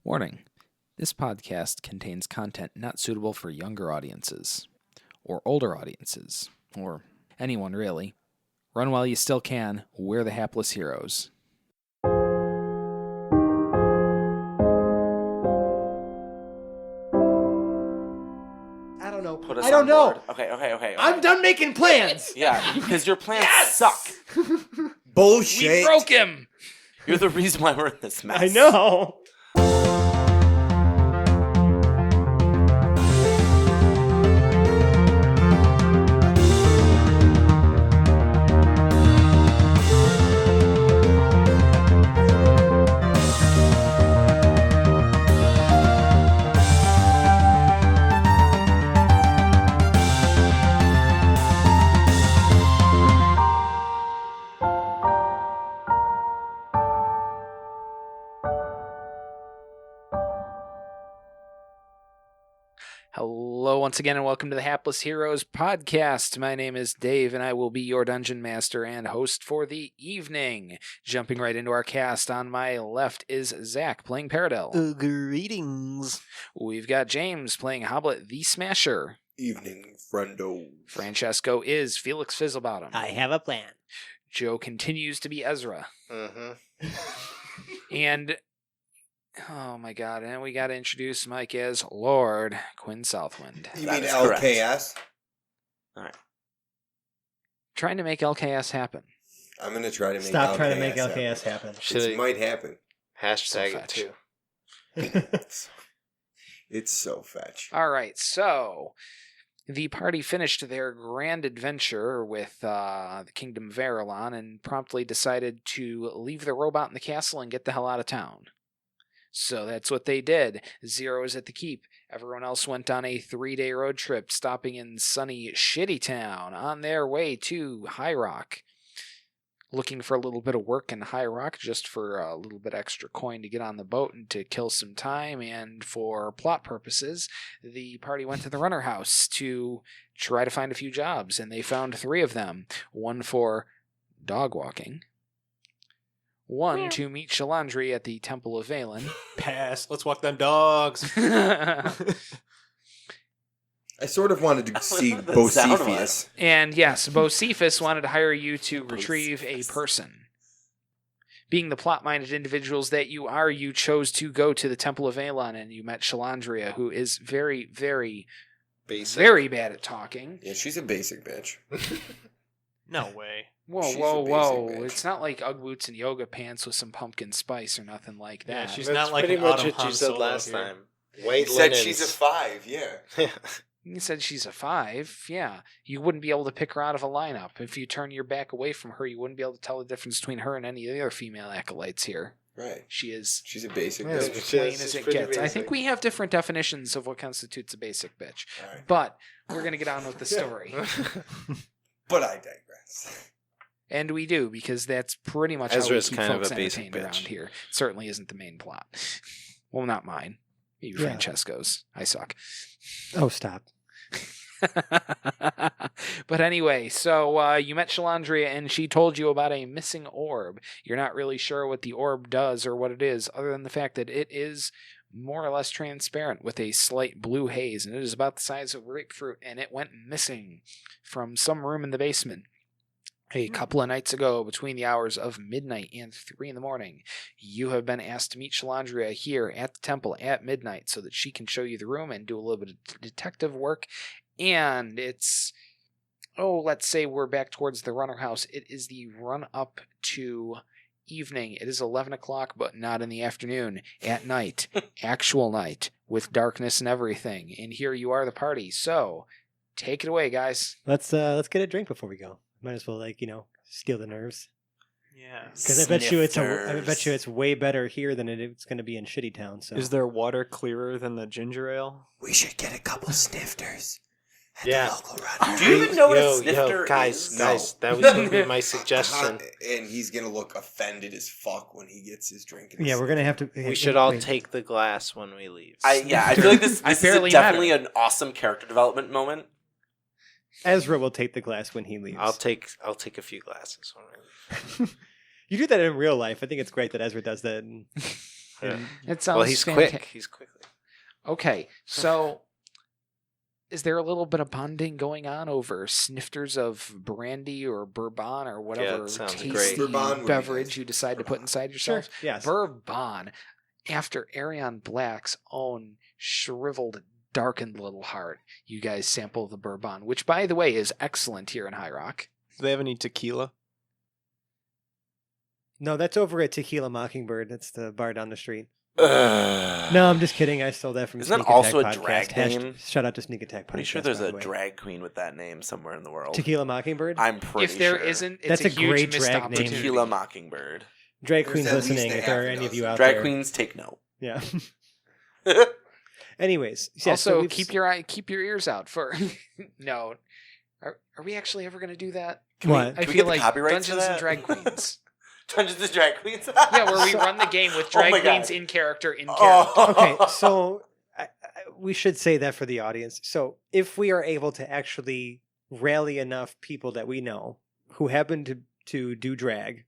Warning: this podcast contains content not suitable for younger audiences, or older audiences, or anyone really. Run while you still can. We're the hapless heroes. I don't know. Put us I don't on know. board. Okay. I'm done making plans. Yeah, because your plans suck. Bullshit. We broke him! You're the reason why we're in this mess. I know. Hello once again and welcome to the Hapless Heroes podcast. My name is Dave and I will be your dungeon master and host for the evening. Jumping right into our cast, on my left is Zach playing Paradel. Greetings. We've got James playing Hoblet the Smasher. Evening, friendo. Francesco is Felix Fizzlebottom. I have a plan. Joe continues to be Ezra. Mm-hmm. And, oh my god, and we gotta introduce Mike as Lord Quinn Southwind. You That mean is correct. LKS? Alright. Trying to make LKS happen. I'm gonna try to make Stop LKS trying to make happen. LKS happen. It might happen. Hashtag So it too. It's so fetch. Alright, so the party finished their grand adventure with the Kingdom of Aerolon and promptly decided to leave the robot in the castle and get the hell out of town. So that's what they did. Zero is at the keep. Everyone else went on a 3-day road trip, stopping in sunny Shitty Town on their way to High Rock. Looking for a little bit of work in High Rock, just for a little bit extra coin to get on the boat and to kill some time, and for plot purposes, the party went to the runner house to try to find a few jobs, and they found 3 of them. One for dog walking. One to meet Shalandri at the Temple of Valen. Pass. Let's walk them dogs. I sort of wanted to see what the sound Bocephus. And yes, Bocephus wanted to hire you to retrieve a person. Being the plot-minded individuals that you are, you chose to go to the Temple of Aelon, and you met Shalandria, who is very, very, Basic. very bad at talking. Yeah, she's a basic bitch. No way. Whoa, She's whoa, a basic whoa. bitch. It's not like Ugg boots and yoga pants with some pumpkin spice or nothing like that. Yeah, she's That's not like pretty an much Autumn what you Han said Solo last here. time. You White said linens. she's a 5, yeah. You said she's a 5, yeah. You wouldn't be able to pick her out of a lineup. If you turn your back away from her, you wouldn't be able to tell the difference between her and any of the other female acolytes here. Right. She is She's a basic Yeah, as bitch. she's plain as it pretty gets. I basic. think we have different definitions of what constitutes a basic bitch. All right. But we're going to get on with the story. But I digress. And we do, because that's pretty much Ezra's how we keep kind of folks a basic entertained around bitch. here. It certainly isn't the main plot. Well, not mine. Maybe Yeah. Francesco's. I suck. Oh, stop. But anyway, so you met Shalandria and she told you about a missing orb. You're not really sure what the orb does or what it is, other than the fact that it is more or less transparent with a slight blue haze, and it is about the size of grapefruit, and it went missing from some room in the basement. A couple of nights ago, between the hours of midnight and 3 in the morning, you have been asked to meet Shalandria here at the temple at midnight so that she can show you the room and do a little bit of detective work. And it's, let's say we're back towards the runner house. It is the run up to evening. It is 11 o'clock, but not in the afternoon. At night. Actual night. With darkness and everything. And here you are, the party. So, take it away, guys. Let's get a drink before we go. Might as well, steal the nerves. Yeah. Because I bet you Snifters. it's way better here than it's going to be in Shitty Town. So Is their water clearer than the ginger ale? We should get a couple snifters at Yeah. the local runner. Do you even know what a Yo, snifter guys, is? guys, No. that was going to be my suggestion. And he's gonna look offended as fuck when he gets his drink. in yeah, his we're gonna have to. We should all wait. take the glass when we leave. I feel like this I is barely definitely an awesome character development moment. Ezra will take the glass when he leaves. I'll take a few glasses when we leave. You do that in real life. I think it's great that Ezra does that. It sounds Well, he's fantastic. quick. He's quickly. Okay, so is there a little bit of bonding going on over snifters of brandy or bourbon or whatever that sounds tasty great. Bourbon would be beverage nice. you decide to put Bourbon. inside Sure. yourself? Yes. Bourbon, after Arion Black's own shriveled, darkened little heart, you guys sample the bourbon, which, by the way, is excellent here in High Rock. Do they have any tequila? No, that's over at Tequila Mockingbird. That's the bar down the street. No, I'm just kidding. I stole that from Isn't that Sneak also Attack a Podcast. drag name? Shout out to Sneak Attack Podcast. Pretty sure there's by a the way. drag queen with that name somewhere in the world. Tequila Mockingbird. I'm pretty If there sure. isn't, it's That's a a huge great missed drag name. opportunity. Tequila Mockingbird. Drag There's queens at least listening, a if there are half a any of you dozen. out Drag there. queens take note. Yeah. Anyways, yeah, Also, so we've keep your ears out for. No, are we actually ever going to do that? What? I Can we feel get the like copyrights for Dungeons and that? Drag Queens. Dungeons and Drag Queens? Yeah, where we run the game with drag my queens God. in character. Oh. Okay, so we should say that for the audience. So if we are able to actually rally enough people that we know who happen to do drag,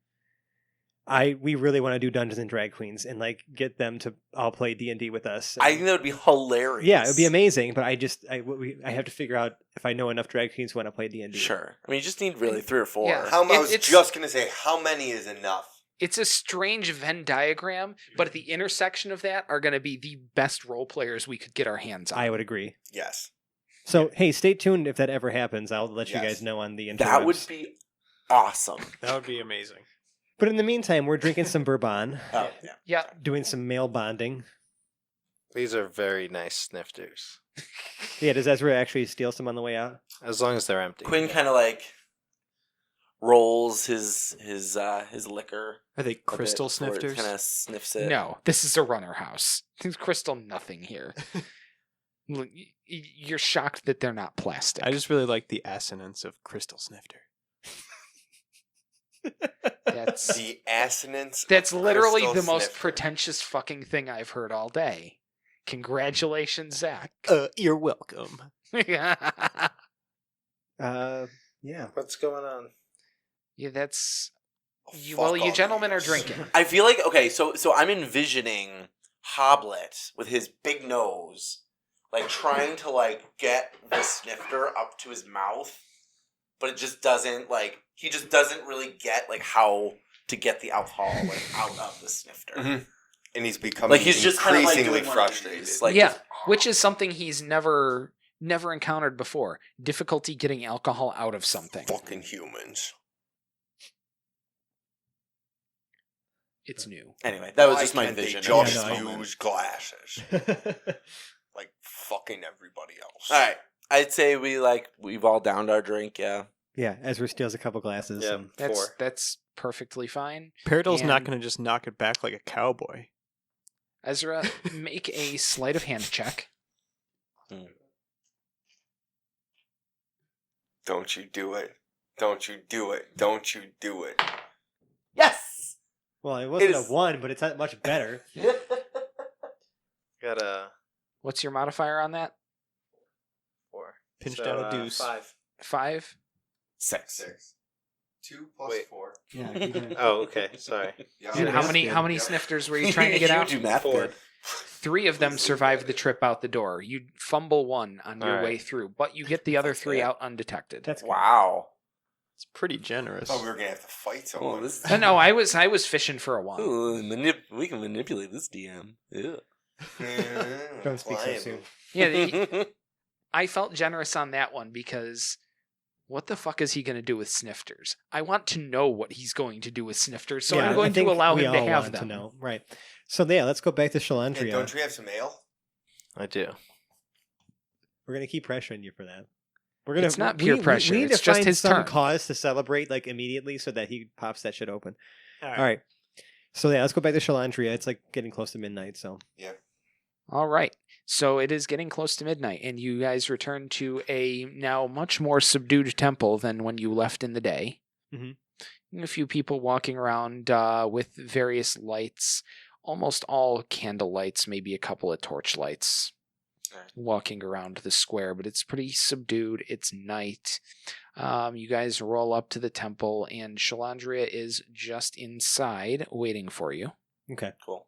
we really want to do Dungeons and Drag Queens and like get them to all play D&D with us. I think that would be hilarious. Yeah, it would be amazing. But I have to figure out if I know enough drag queens who want to play D&D. Sure. I mean, you just need really 3 or 4. Yeah. I was It's- just gonna say, how many is enough? It's a strange Venn diagram, but at the intersection of that are going to be the best role players we could get our hands on. I would agree. Yes. So hey, stay tuned if that ever happens. I'll let you Yes. guys know on the interwebs. That would be awesome. That would be amazing. But in the meantime, we're drinking some bourbon, Oh, yeah. Yeah, doing some male bonding. These are very nice snifters. Yeah, does Ezra actually steal some on the way out? As long as they're empty. Quinn kind of like rolls his liquor. Are they crystal snifters? Kind of sniffs it. no, this is a runner house. There's crystal nothing here. Look, you're shocked that they're not plastic. I just really like the assonance of crystal snifter. That's The assonance. that's of literally crystal the most sniffer. pretentious fucking thing I've heard all day. Congratulations, Zach. You're welcome. Yeah. What's going on? Yeah, that's Fuck well, you all gentlemen are these. drinking. I feel like okay, so I'm envisioning Hoblet with his big nose, like trying to like get the snifter up to his mouth, but it just doesn't like he just doesn't really get like how to get the alcohol like out of the snifter. Mhm. And he's becoming Like he's just kind of like increasingly doing one of frustrated. these, like Yeah, just- which is something he's never encountered before. Difficulty getting alcohol out of something. Fucking humans. It's new. Anyway, that was Why just my can't they vision. Just Yeah, no, I- use glasses like fucking everybody else. All right, I'd say we've all downed our drink. Yeah. Yeah, Ezra steals a couple glasses. Yeah. and- That's perfectly fine. Paradol's not And- going to just knock it back like a cowboy. Ezra, make a sleight of hand check. Don't you do it. Don't you do it. Don't you do it. Yes. Well, it wasn't It is- a 1, but it's not much better. Got a What's your modifier on that? 4. Pinched out a deuce. 5. 5? 6. 2 plus Wait. 4. Yeah. Oh, okay. Sorry. Yeah. And how many good. how many snifters were you trying to get out? You do math 4. good. 3 of them survive the trip out the door. You fumble 1 on your Alright. way through, but you get the other 3 out undetected. That's good. Wow. It's pretty generous. I thought we were gonna have to fight Oh, someone. this. No, I was fishing for a 1. Ooh, we can manipulate this DM. Yeah. Don't speak so Pliable. soon. Yeah, I felt generous on that one because what the fuck is he going to do with snifters? I want to know what he's going to do with snifters, so Yeah, I'm I going to think allow we him to all have want them. know. Right. So yeah, let's go back to Hey, Shalandria. don't you have some ale? I do. We're gonna keep pressuring you for that. We're gonna. It's not peer pressure, We need it's to just find his some turn. cause to celebrate like immediately, so that he pops that shit open. All All right. So yeah, let's go back to Shalandria. It's like getting close to midnight. So All right. So it is getting close to midnight, and you guys return to a now much more subdued temple than when you left in the day. Mhm. A few people walking around with various lights, almost all candle lights, maybe a couple of torch lights, walking around the square, but it's pretty subdued. It's night. You guys roll up to the temple, and Shalandria is just inside waiting for you. okay. Cool.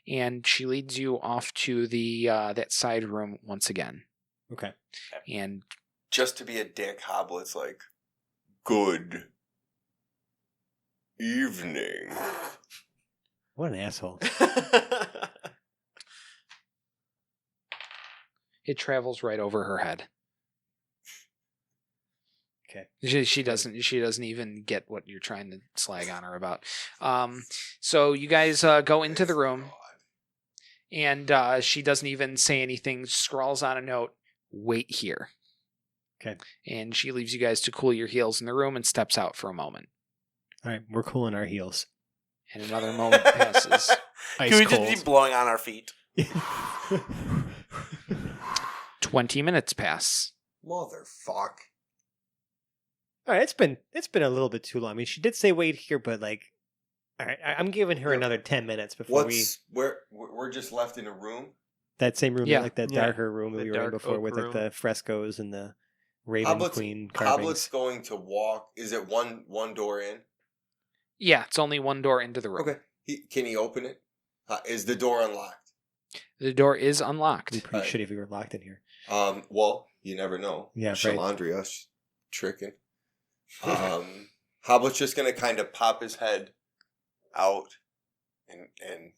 and she leads you off to the that side room once again. Okay. And Just to be a dick, Hoblet's like, good evening. What an asshole. it travels right over her head. Okay. She doesn't even get what you're trying to slag on her about. So you guys go into the room, and she doesn't even say anything. Scrawls on a note, "Wait here." Okay. And she leaves you guys to cool your heels in the room and steps out for a moment. All right, we're cooling our heels. And another moment passes. Ice Can we cold. just be blowing on our feet? 20 minutes pass. Motherfuck. All right, it's been a little bit too long. I mean, she did say wait here, but like, all right, I'm giving her Yeah. another 10 minutes before We're just left in a room? that same room, Yeah. like that Yeah, darker room the that we were in dark before oak with like room. the frescoes and the Raven Queen Hoblet's carvings. going to walk. Is it one door in? Yeah, it's only one door into the room. Okay. Can he open it? Is the door unlocked? The door is It'd be unlocked. pretty shitty if we were locked in here. Well, you never know. Yeah, right. Shalandria's tricking. Hoblet's just gonna kind of pop his head out and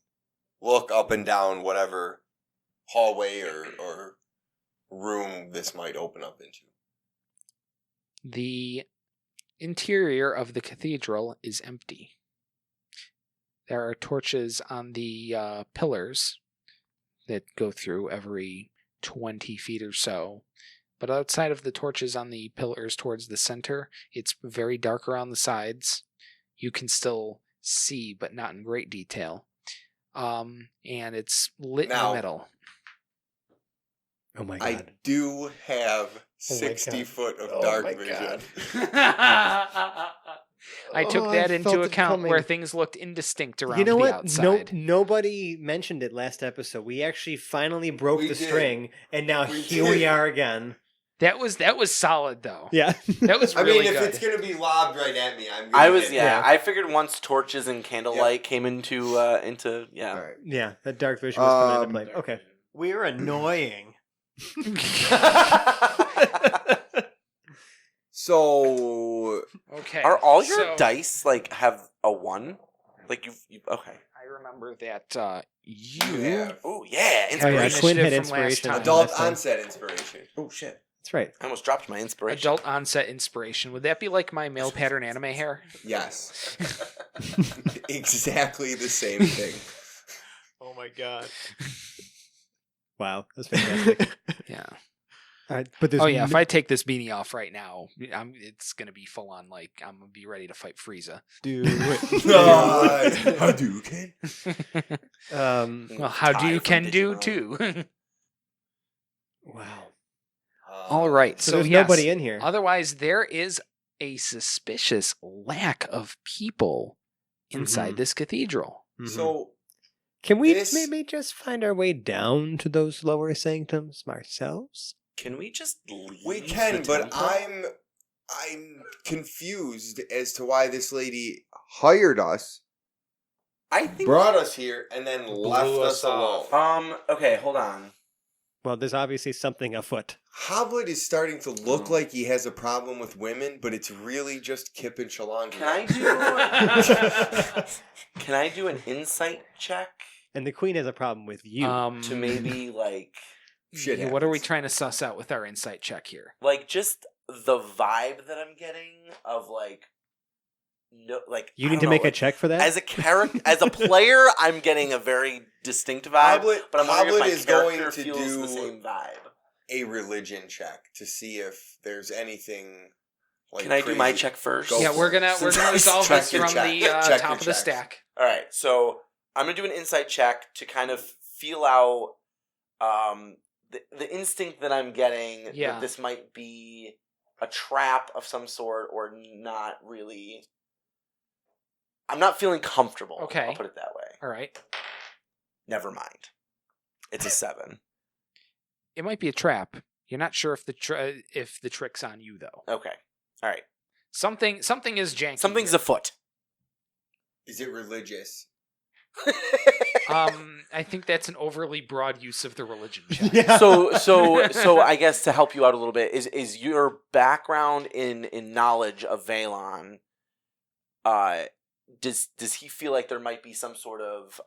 look up and down whatever hallway or room this might open up into. The interior of the cathedral is empty. There are torches on the pillars that go through every 20 feet or so. But outside of the torches on the pillars towards the center, it's very dark around the sides. You can still see, but not in great detail. And it's lit in Now- the middle. Oh my I god. do have Oh my 60 God. foot of Oh dark my vision. I took Oh, that I into felt it account where coming. things looked indistinct around You know the what? outside. Nobody mentioned it last episode. We actually finally broke We the did. string, and now We here did. we are again. That was solid though. Yeah. That was I really mean, if good. it's gonna be lobbed right at me, I'm. I Gonna was hit yeah, Yeah. I figured once torches and candlelight came into yeah. All right. Yeah, that dark vision was coming into play. Okay. We're annoying. So Okay. Are all your so dice like have a 1? Like you okay. I remember that you Yeah. Oh yeah, Oh, yeah, inspiration. Quinn had Initiative from last inspiration. time. adult last time. onset inspiration. Oh shit. That's right. I almost dropped my inspiration. adult onset inspiration. Would that be like my male pattern anime hair? Yes. Exactly the same thing. Oh my god. Wow, that's fantastic. Yeah. But there's Oh yeah. If I take this beanie off right now, it's gonna be full on. Like I'm gonna be ready to fight Frieza. Do it. How do you, Ken? Well, how do Ty you from can do Digimon. too? wow. All right. So, So, there's yes. nobody in here. Otherwise, there is a suspicious lack of people inside Mhm. this cathedral. So Can we this- maybe just find our way down to those lower sanctums ourselves? Can we just leave? we can, the but temple? I'm confused as to why this lady hired us, I think brought us here, and then left us alone. Okay, hold on. Well, there's obviously something afoot. Hoblet is starting to look like he has a problem with women, but it's really just Kip and Shalandra. Can I do an insight check And the queen has a problem with you. to maybe like Shit yeah, what are we happens. trying to suss out with our insight check here? just the vibe that I'm getting of like no like you I need don't to know, make a like, check for that? as a character as a player I'm getting a very distinct vibe, Hoblet, but I'm wondering if Hoblet my is going character to feels do the same vibe. a religion check to see if there's anything. Like Can I do my crazy. check first? Go Yeah, for we're it. gonna Since I resolve check this your from check. the Check top your of the checks. stack. All right, so I'm gonna do an insight check to kind of feel out the instinct that I'm getting Yeah. that this might be a trap of some sort or not really. I'm not feeling comfortable. Okay. I'll put it that way. All right. Never mind. It's a 7. It might be a trap. You're not sure if the trick's on you though. Okay. All right. Something is janky. Something's here. afoot. Is it religious? I think that's an overly broad use of the religion check. So I guess to help you out a little bit is your background in knowledge of Valon. Does he feel like there might be some sort of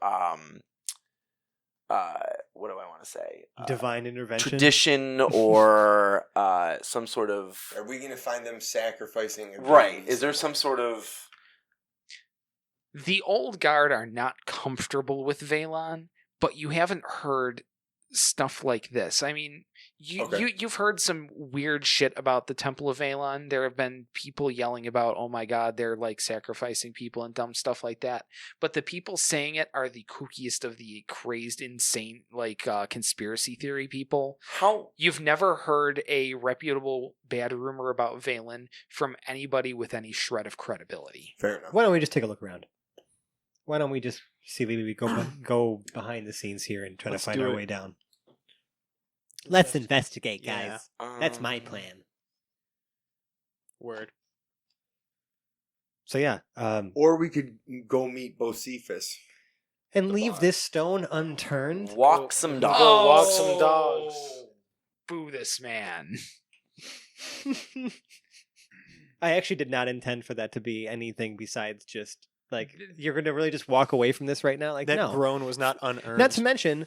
what do I want to say? Divine intervention. Tradition or some sort of Are we going to find them sacrificing? right? Is there some sort of The old guard are not comfortable with Valon, but you haven't heard stuff like this. I mean, you've heard some weird shit about the Temple of Valon. There have been people yelling about, oh my god, they're like sacrificing people and dumb stuff like that. But the people saying it are the kookiest of the crazed, insane, like conspiracy theory people. how? You've never heard a reputable bad rumor about Valon from anybody with any shred of credibility. Fair enough. Why don't we just take a look around? Why don't we just see maybe we go behind the scenes here and try Let's to find do our it. way down? Let's investigate, Yeah. guys. That's my plan. Word. So yeah, Or we could go meet Bocephus. and leave this stone unturned. Walk some dogs. Go walk some dogs. Boo this man. I actually did not intend for that to be anything besides just like you're going to really just walk away from this right now. Like That no, groan was not unearned. not to mention.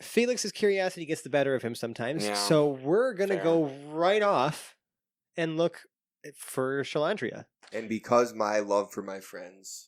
Felix's curiosity gets the better of him sometimes, Yeah. so we're gonna Fair. go right off and look for Shalandria. And because my love for my friends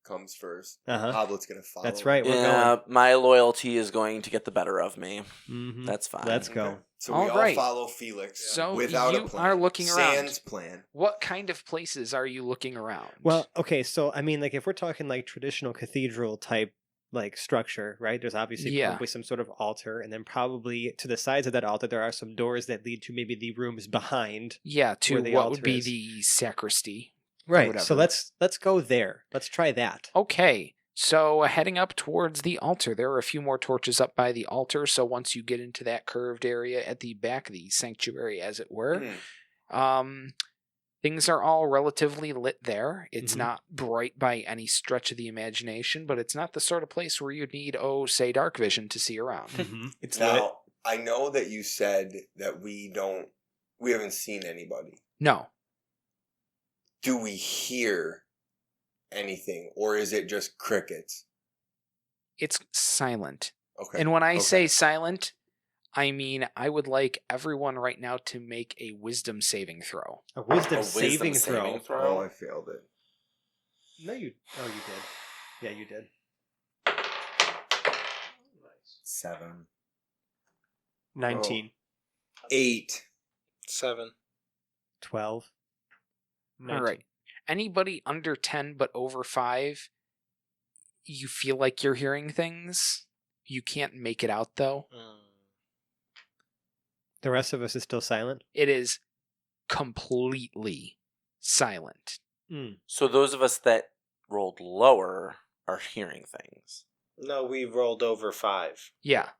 comes first, Uh-huh. Hoblet's going to follow. That's right. We're Yeah, my loyalty is going to get the better of me. going. That's fine. Let's Okay. go. So All we all right. follow Felix So without you a plan. are looking around. Sans plan. What kind of places are you looking around? Well, okay, so I mean, like if we're talking like traditional cathedral type like structure, right? There's obviously Yeah. probably some sort of altar, and then probably to the sides of that altar there are some doors that lead to maybe the rooms behind. yeah, to where the what altar would be is. the sacristy. Right. Whatever. So let's go there. Let's try that. Okay, so heading up towards the altar, there are a few more torches up by the altar. So once you get into that curved area at the back of the sanctuary, as it were, things are all relatively lit there. It's Mhm. not bright by any stretch of the imagination, but it's not the sort of place where you'd need, say, dark vision to see around. It's Now, I know that you said that we haven't seen anybody. No, Do we hear anything, or is it just crickets? it's silent. Okay. And when I Okay. say silent, I mean I would like everyone right now to make a wisdom saving throw. a wisdom, A wisdom saving saving throw. throw. Oh, I failed it. No, you did. Yeah, you did. 7. 19. 8. 7. 12. 19. All right. Anybody under 10 but over 5, you feel like you're hearing things. You can't make it out, though. The rest of us is still silent. It is completely silent. So those of us that rolled lower are hearing things. No, we rolled over 5. Yeah.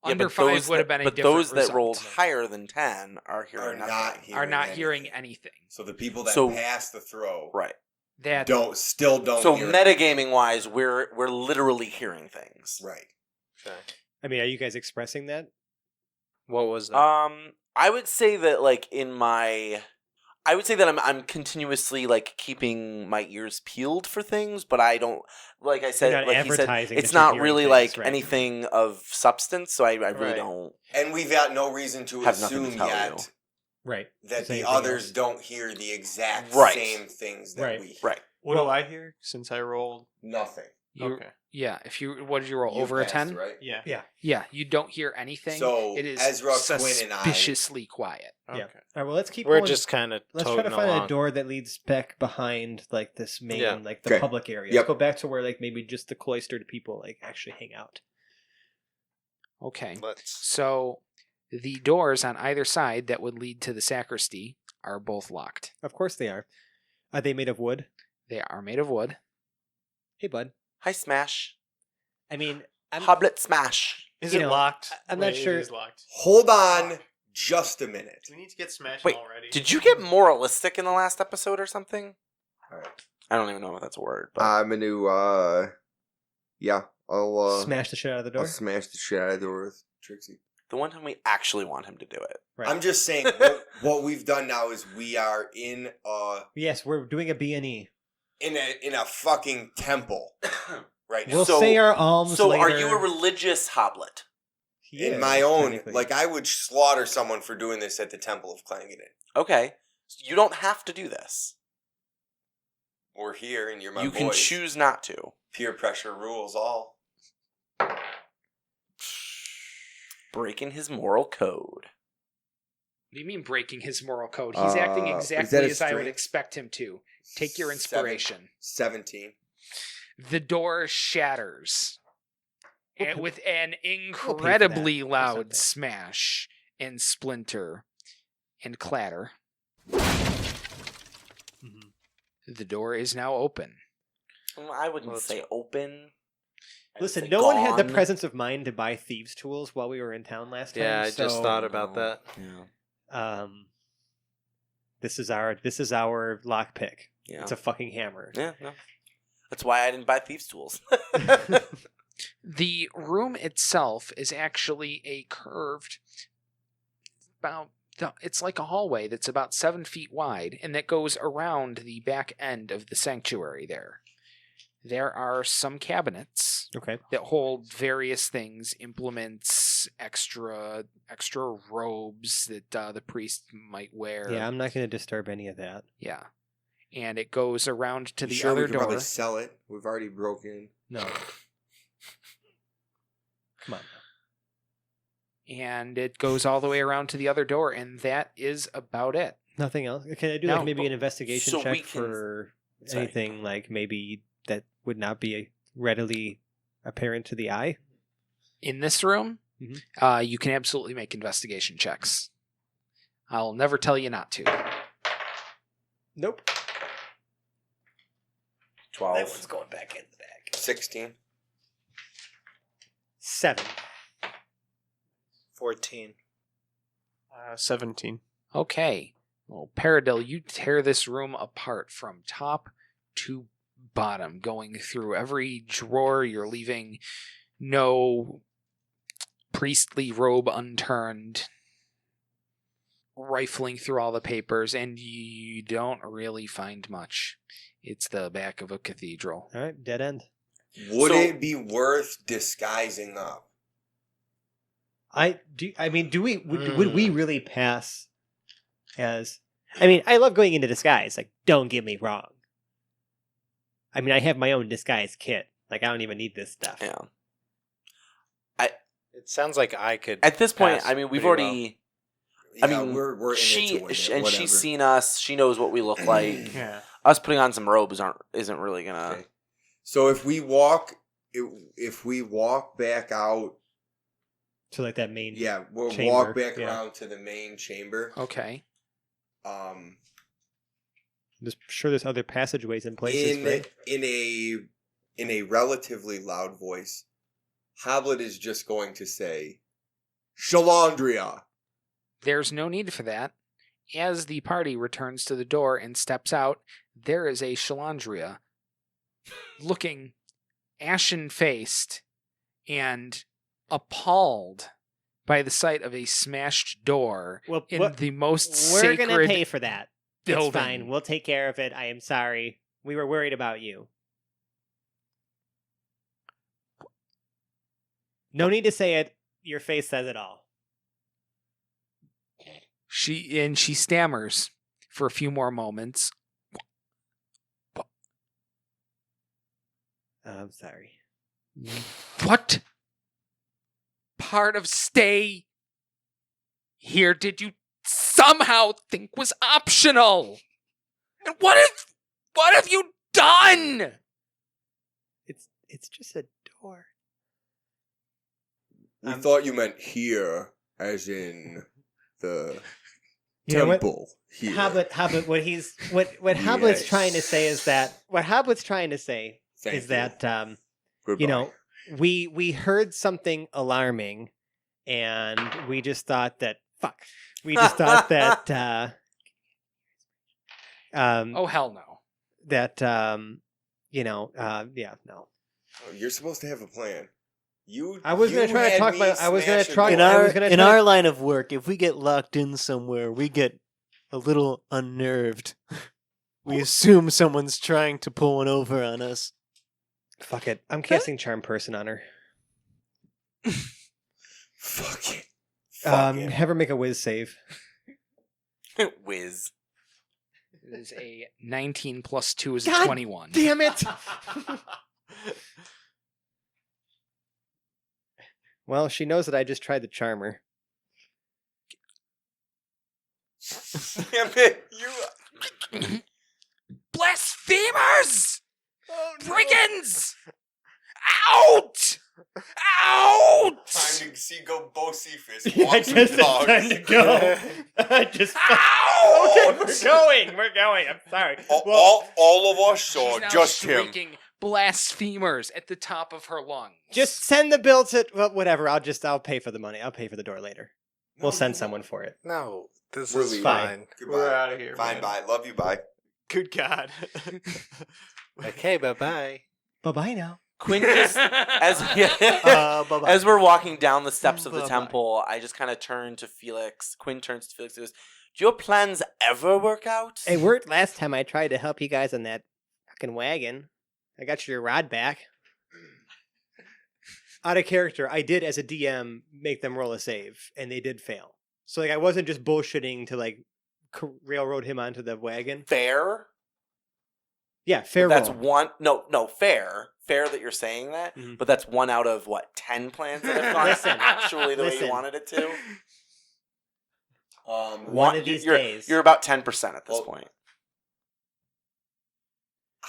Yeah, Under but 5 those would have that- been a but different those that result. rolled higher than 10 are hearing Are nothing. not hearing Are not hearing anything. anything. So the people that So- pass the throw Right. That still don't So hear metagaming wise, we're literally hearing things. Right. Okay. I mean, are you guys expressing that? What was that? I would say that I would say that I'm continuously like keeping my ears peeled for things, but I don't, like I said, You're not like he said, advertising it's that you're not hearing really things, like right. anything of substance, so I really Right. don't. And we've got no reason to Have nothing to assume tell yet you. Right. that Say the anything others else. don't hear the exact Right. same things that Right. we hear. Right. What do I hear since I rolled? Nothing. you, Okay. yeah. If you, what did you roll? You Over a passed, 10? right? Yeah. Yeah. Yeah. You don't hear anything. So, it is Ezra, Quinn, and I- suspiciously quiet. Okay. Yeah. All right. Well, let's keep. We're going. just kind of Let's try to toting find along. a door that leads back behind like this main, Yeah. like the Okay. public area. Yep. Let's go back to where like maybe just the cloistered people like actually hang out. Okay. Let's. So the doors on either side that would lead to the sacristy are both locked. Of course they are. Are they made of wood? They are made of wood. Hey, bud. Hi, Smash. I mean, Hoblet Smash. Is You it know, locked? I'm not Wait, sure- It is locked. Hold on just a minute. Do we need to get smashed Wait, already? Did you get moralistic in the last episode or something? All right. I don't even know if that's a word. But I'm going to, yeah, I'll Smash the shit out of the I'll door. smash the shit out of the door with Trixie. The one time we actually want him to do it. Right. I'm just saying, what we've done now is we are in Yes, we're doing a B&E. in a fucking temple right now. We'll So- say our alms So later. are you a religious hoblet? He in is, my own, technically. like I would slaughter someone for doing this at the Temple of Clangeddon. Okay. You don't have to do this. We're here, and you're my You boys. can choose not to. Peer pressure rules all. Breaking his moral code. What do you mean breaking his moral code? He's acting is exactly that a as I would strength? expect him to. Take your inspiration. 17. The door shatters with an that incredibly or loud something. smash and splinter and clatter. Mhm. The door is now open. I wouldn't say open. I'd Listen, say no one had the gone. presence of mind to buy thieves' tools while we were in town last time. Yeah, I just so, thought about that. Yeah. This is our lockpick. Yeah. It's a fucking hammer. Yeah, no. That's why I didn't buy thieves' tools. The room itself is actually a curved, it's like a hallway that's about 7 feet wide, and that goes around the back end of the sanctuary there. There are some cabinets Okay. that hold various things, implements, extra robes that the priest might wear. Yeah, I'm not going to disturb any of that. Yeah. And it goes around to You the sure other we could door. probably sell it. We've already broken. No. Come on. And it goes all the way around to the other door, and that is about it. Nothing else? Can I do No. like maybe an investigation So we check can- for Sorry. anything like maybe that would not be readily apparent to the eye? In this room, Mhm. you can absolutely make investigation checks. I'll never tell you not to. Nope. 12. going back in the bag. 16. 7. 14. 17. Okay. Well, Paradil, you tear this room apart from top to bottom, going through every drawer. You're leaving no priestly robe unturned, rifling through all the papers, and you don't really find much. It's the back of a cathedral. All right, dead end. Would So- it be worth disguising up? Would we really pass as? I mean, I love going into disguise. Like, don't get me wrong. I mean, I have my own disguise kit. Like, I don't even need this stuff. Yeah. It sounds like I could. At this point, pass I mean, we've pretty already. Yeah, I mean, we're in it to win it, and whatever. she's seen us. She knows what we look like. Yeah. Us putting on some robes isn't really gonna. Okay. So if we walk back out, To like that main. yeah, we'll Chamber, walk back yeah. around to the main chamber. Okay. Just sure there's other passageways in places, right? in a relatively loud voice, Hoblet is just going to say, "Shalandria." There's no need for that. As the party returns to the door and steps out, there is a Shalandria looking ashen-faced and appalled by the sight of a smashed door Well, in the most we're sacred gonna pay for that. building. It's fine. We'll take care of it. I am sorry. We were worried about you. No need to say it. Your face says it all. She stammers for a few more moments. I'm sorry. What part of stay here did you somehow think was optional? And what have you done? It's just a door. We thought you meant here, as in the You know what? temple. Here. Hobbit, what Hoblet's Yes. trying to say is that Thank is you. that Goodbye. you know, we heard something alarming, and we just thought that we just thought that Oh hell no. that no. You're supposed to have a plan. I was going to try to talk about. I was going to try. In our line of work, if we get locked in somewhere, we get a little unnerved. We assume someone's trying to pull one over on us. Fuck it. I'm casting Charm Person on her. Fuck it. Have her make a whiz save. Whiz. It is a 19 plus 2 is God a 21. Damn it! Well, she knows that I just tried to charm her. Damn it. Blasphemers! Brigands! Out! Out! Time to see go Bocephus. I guess it's time to go. I just. Out! Okay, we're going. I'm sorry. All of us, She's or now just him? shrieking blasphemers at the top of her lungs. Just send the bill to. Well, whatever. I'll pay for the money. I'll pay for the door later. We'll send someone for it. No, this We're is leaving. fine. Goodbye. We're out of here. Fine, man. bye. Love you, bye. Good God. Okay, bye-bye. Bye bye now. Quinn just Bye-bye. as we're walking down the steps of the Bye-bye. temple, I just kind of turn to Felix. Quinn turns to Felix and goes, "Do your plans ever work out?" It worked last time I tried to help you guys on that fucking wagon. I got your rod back. Out of character, I did as a DM make them roll a save, and they did fail. So like I wasn't just bullshitting to like railroad him onto the wagon. Fair. Yeah, fair That's roll. one. No, fair. Fair that you're saying that, Mhm. but that's 1 out of what 10 plans that have gone Listen, actually the way listen. you wanted it to. One of these you're, days. You're about 10% at this Well, point.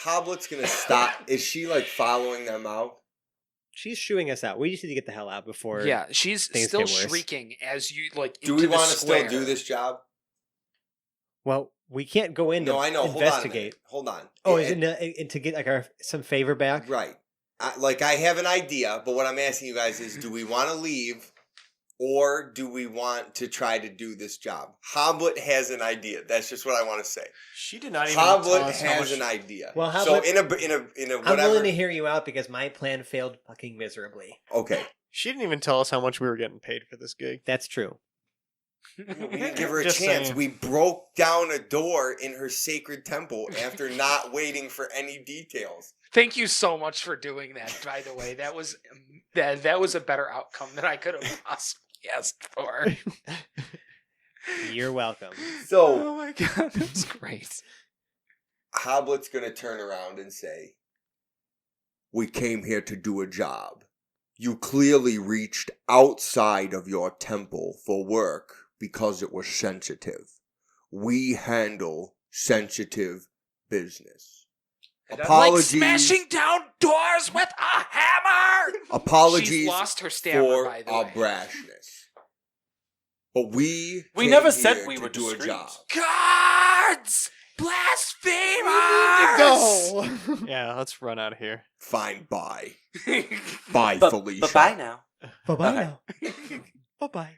Hoblet's gonna stop. Is she like following them out? She's shooing us out. We just need to get the hell out before. Yeah, she's things still get worse. shrieking as you like. Do into we the want to still square. do this job? Well, we can't go in to No, I know. investigate. Hold on. Oh, Yeah, is it to get like some favor back? right? I have an idea, but what I'm asking you guys is, do we want to leave, or do we want to try to do this job? Hoblet has an idea. That's just what I want to say. She did not even tell Hoblet us how has much... an idea. Well, so Hoblet- in a I'm whatever. willing to hear you out because my plan failed fucking miserably. Okay. She didn't even tell us how much we were getting paid for this gig. That's true. We didn't give her a Just chance. saying. We broke down a door in her sacred temple after not waiting for any details. Thank you so much for doing that. By the way, that was a better outcome than I could have possibly asked for. You're welcome. So Oh my god, that was great. Hoblet's going to turn around and say, "We came here to do a job. You clearly reached outside of your temple for work because it was sensitive. We handle sensitive business. Apologies, Like smashing down doors with a hammer. apologies She's lost her stammer, for by the our way. brashness. But we came never said here we to were do a discreet. job." Guards, blasphemers. Yeah, let's run out of here. Fine, bye. Bye, But Felicia. bye now. Bye-bye Okay. now. Bye-bye.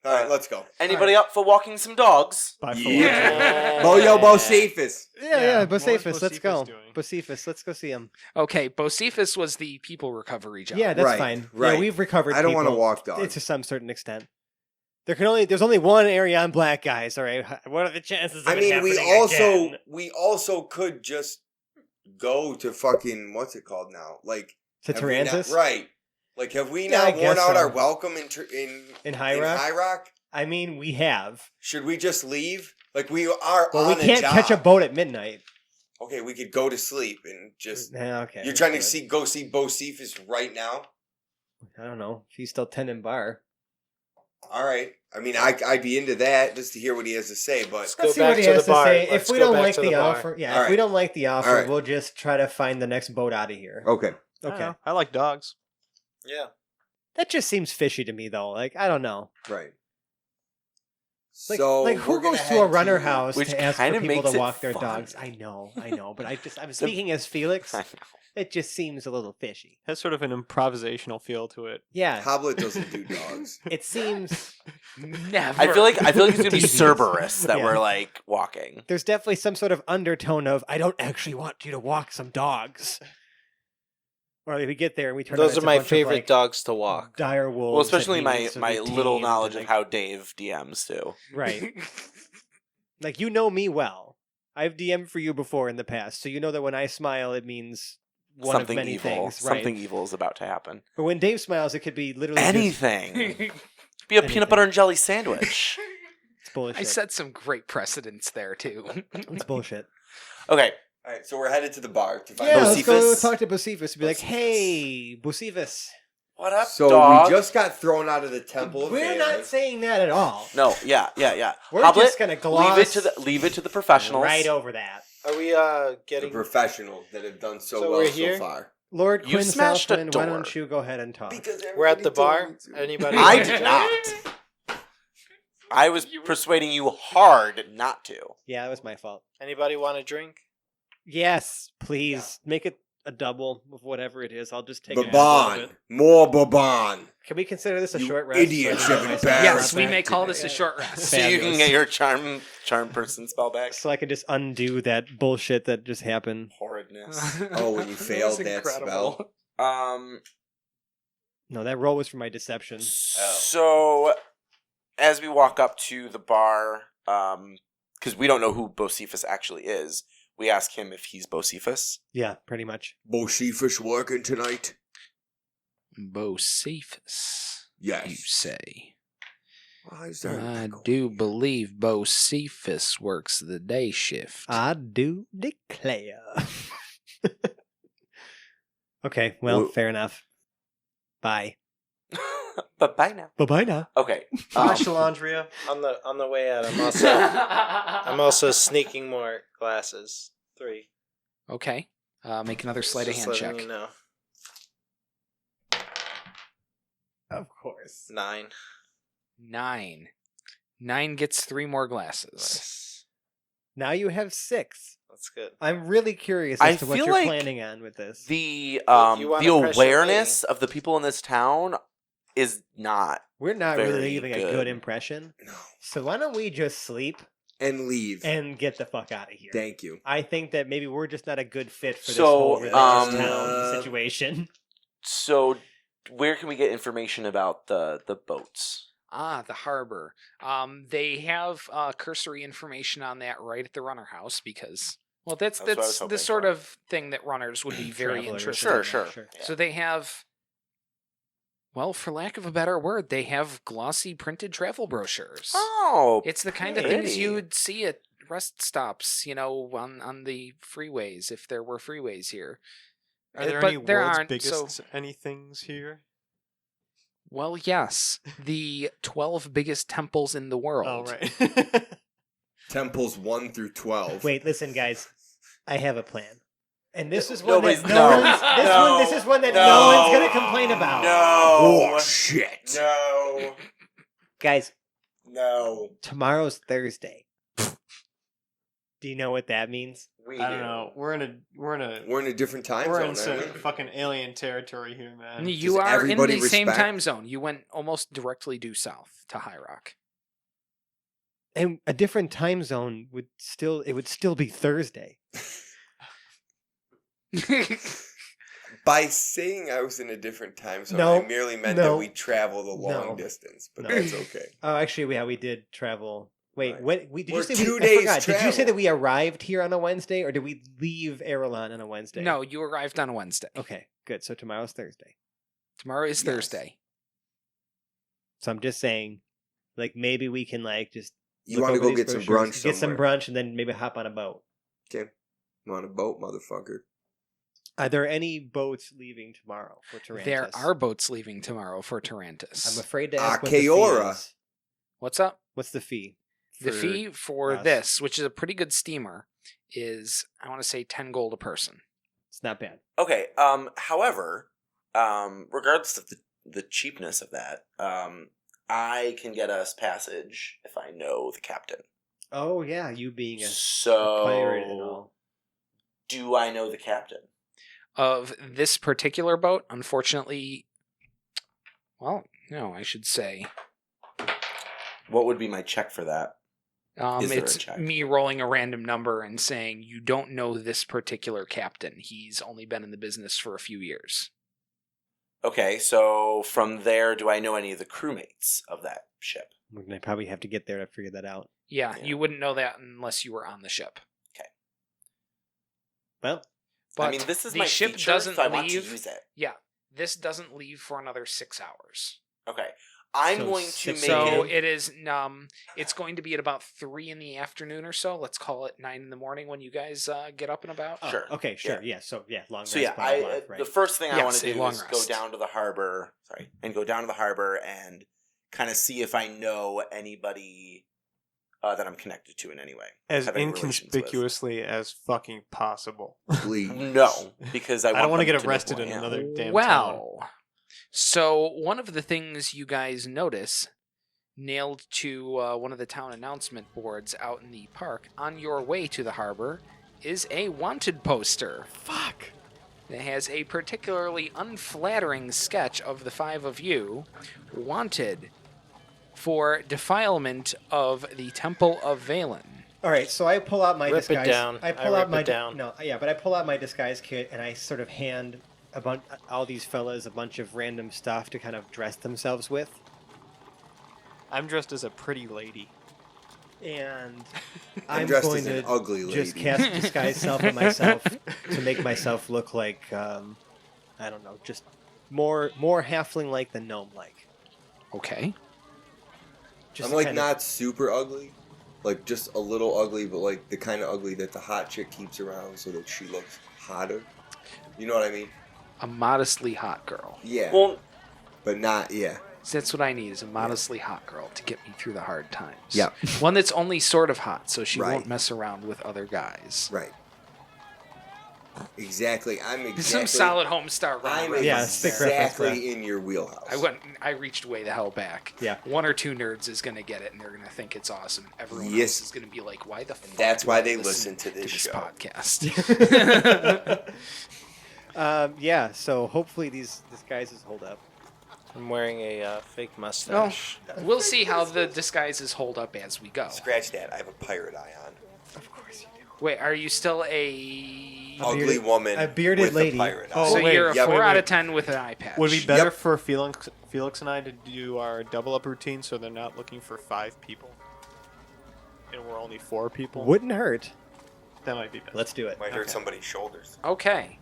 All right, let's go. Anybody up for walking some dogs? Bye for Yeah. lunch. Boyo Bocephus. Yeah, what was Bocephus, let's go. Bocephus doing? Bocephus, let's go see him. Okay, Bocephus was the people recovery job. Yeah, that's Right, fine. right. Yeah, we've recovered I don't want to people walk dogs. to some certain extent. There's only one area on black guys, all right? What are the chances of I it mean, we happening again? also could just go to fucking what's it called now? Like To have we not- Tyrantus? right? Like, have we Yeah, I not worn guess out so. our welcome In High Rock? High Rock? I mean, we have. Should we just leave? Like, we are Well, on we can't a job. catch a boat at midnight. Okay, we could go to sleep and just. Yeah, okay. You're trying to good. go see Bocephus right now? I don't know. If he's still tending bar. All right. I mean, I'd be into that just to hear what he has to say, but Let's go see back what he to has the to bar. say. Let's If we go don't back like to the the bar. offer, All if we right. don't like the offer, All right. we'll just try to find the next boat out of here. okay. Okay. I like dogs. Yeah. That just seems fishy to me, though. Like, I don't know. Right. Like, So like who we're gonna goes to a head runner house Which to ask for kinda people makes to it walk their fun. dogs? I know, but I'm speaking as Felix. I know. It just seems a little fishy. Has sort of an improvisational feel to it. Yeah, Hoblet doesn't do dogs. it seems Never. I feel like it's gonna be Devious. Cerberus that Yeah. we're like walking. there's definitely some sort of undertone of I don't actually want you to walk some dogs. Or if we get there and we turn Those out are my it's a bunch of, favorite like, dogs to walk. dire wolves. Well, that especially he my needs to my be little tamed knowledge and, of how Dave DMs too. Right. Like, you know me well. I've DM'd for you before in the past, so you know that when I smile, it means one Something of many evil. things. Right. Something evil is about to happen. But when Dave smiles, it could be literally just- Anything. Be a Anything. peanut butter and jelly sandwich. it's bullshit. I set some great precedents there too. It's bullshit. Okay. All right, so we're headed to the bar to find Yeah, out. let's go Bocephus? talk to Bocephus and be like, Bocephus. hey, Bocephus. What up, So dog? we just got thrown out of the temple. of We're Bailey. not saying that at all. No, yeah. We're Hoblet, just going to gloss leave it to the professionals. right over that. Are we The getting? professionals that have done so, So well we're so here? far. Lord You Quinn smashed a Southland, why door. don't you go ahead and talk? We're at the bar. Anybody? I did not. I was persuading you hard not to. Yeah, that was my fault. Anybody want a drink? Yes, please. Make it a double of whatever it is. I'll just take it. Baban. More Baban. Can we consider this a You short rest? idiots So I have can a get bad my Yes, spell we back? may call this a short rest. So you can Fabulous. get your charm person spell back. So I can just undo that bullshit that just happened. Horridness. Oh, when you That failed was that incredible. spell. No, that roll was for my deception. So, as we walk up to the bar, because we don't know who Bocephus actually is, we ask him if he's Bocephus. Yeah, pretty much. Bocephus working tonight? Bocephus, Yes. you say? Why is there an I echo do here? believe Bocephus works the day shift. I do declare. Okay, well, Wha- fair enough. Bye. But bye now. Bye-bye now. Okay. Shalandria. On the way out, I'm also sneaking more glasses. 3. Okay. Make another sleight of Just hand letting check. you know. Of course. 9. 9. 9 gets 3 more glasses. Nice. Now you have 6. That's good. I'm really curious I as to what feel you're like planning on with this. The You wanna the pressure awareness of the people in this town is not. We're not very really leaving a good. good impression. No. So why don't we just sleep And leave. and get the fuck out of here? Thank you. I think that maybe we're just not a good fit for this So, whole religious town uh, situation. So, where can we get information about the boats? Ah, the harbor. They have cursory information on that right at the runner house because, well, that's That's what I was the hoping sort for. of thing that runners would be very Travelers, interested Sure, in. sure. So they have, well, for lack of a better word, they have glossy printed travel brochures. Oh, It's the kind of pretty. things you would see at rest stops, on the freeways, if there were freeways here. Are there But any there world's aren't, biggest so- anythings here? Well, yes, the 12 biggest temples in the world. Oh, right. Temples 1 through 12. Wait, listen, guys. I have a plan. And this is one Nobody's- that no, this is one that no, no one's gonna complain about. Oh, shit. No. Guys, No. tomorrow's Thursday. Do you know what that means? We I don't know. We're in We're in a different time we're in zone, some aren't we? fucking alien territory here, man. You Does are in the everybody same respect- time zone. You went almost directly due south to High Rock. And a different time zone would still be Thursday. By saying I was in a different time zone, No, I merely meant no, that we traveled a long no, distance, but no. that's okay. Oh, actually, we did travel. Wait, Right. when we did We're you say 2 we, days I forgot. Did you say travel. that we arrived here on a Wednesday, or did we leave Aerolon on a Wednesday? No, you arrived on a Wednesday. Okay, good. So tomorrow's Thursday. Tomorrow is Yes. Thursday. So I'm just saying, like, maybe we can just You look want to over go these get some brochures, brunch get some somewhere. brunch, and then maybe hop on a boat. Okay. I'm on a boat, motherfucker. Are there any boats leaving tomorrow for Tarantus? There are boats leaving tomorrow for Tarantus. I'm afraid to ask what the fee Akeora. is. What's up? What's the fee? The for fee for us? this, which is a pretty good steamer, is, I want to say, 10 gold a person. It's not bad. Okay. However, regardless of the cheapness of that, I can get us passage if I know the captain. Oh yeah, you being a So, pirate and all. do I know the captain? Of this particular boat, unfortunately, well, no, I should say, What would be my check for that? Is there a it's check? me rolling a random number and saying, you don't know this particular captain. He's only been in the business for a few years. Okay, so from there, do I know any of the crewmates of that ship? We're gonna probably have to get there to figure that out. Yeah, Yeah. you wouldn't know that unless you were on the ship. Well, But I mean, this is the my ship feature, doesn't so I want to leave. use it. Yeah, this doesn't leave for another 6 hours. Okay, I'm So going to six- make So it. it is. It's going to be at about 3 in the afternoon or so. Let's call it 9 in the morning when you guys get up and about. oh, Sure. Okay, sure. Yeah. So long. So rest, yeah, blah, blah, blah, the first thing I Yes, want to a do long is rest. go down to the harbor. Sorry, and go down to the harbor and kind of see if I know anybody that I'm connected to in any way. As have any relations with. inconspicuously as fucking possible. Please. No, because I don't want want to them get know arrested who I in am. another damn town. Well, so one of the things you guys notice nailed to one of the town announcement boards out in the park on your way to the harbor is a wanted poster. Fuck. It has a particularly unflattering sketch of the 5 of you wanted for defilement of the Temple of Valen. All right, so I pull out my Rip it disguise. down. I I pull out rip my it down. no, yeah, but I pull out my disguise kit and I sort of hand all these fellas a bunch of random stuff to kind of dress themselves with, I'm dressed as a pretty lady. and I'm dressed going as an to ugly lady. just cast disguise self on myself to make myself look like I don't know, just more halfling like than gnome like. Okay. Just I'm like kinda- not super ugly, like just a little ugly, but like the kind of ugly that the hot chick keeps around so that she looks hotter. You know what I mean? A modestly hot girl. Yeah. Well, But not, yeah. So that's what I need, is a modestly hot girl to get me through the hard times. Yeah. One that's only sort of hot, so she Right. won't mess around with other guys. Right. Exactly. I'm This exactly. is some solid Homestar I'm Runner. Yeah, reference stick there. reference, exactly in your wheelhouse. I reached way the hell back. Yeah. 1 or 2 nerds is gonna get it, and they're gonna think it's awesome. Everyone Yes. else is gonna be like, "Why the fuck?" That's do why I they listen to this show." podcast. Yeah, so hopefully these disguises hold up. I'm wearing a fake mustache. We'll see how the disguises hold up as we go. Scratch that. I have a pirate eye on. Of course you do. Wait, are you still a? Ugly bearded- woman. a bearded with lady. A pirate Oh, eye. So wait, you're a yeah, 4 wait, out wait. of 10 with an eye patch. Would it be better Yep. for Felix and I to do our double up routine so they're not looking for 5 people? And we're only 4 people? Wouldn't hurt. That might be better. Let's do it. Might hurt Okay. somebody's shoulders. Okay.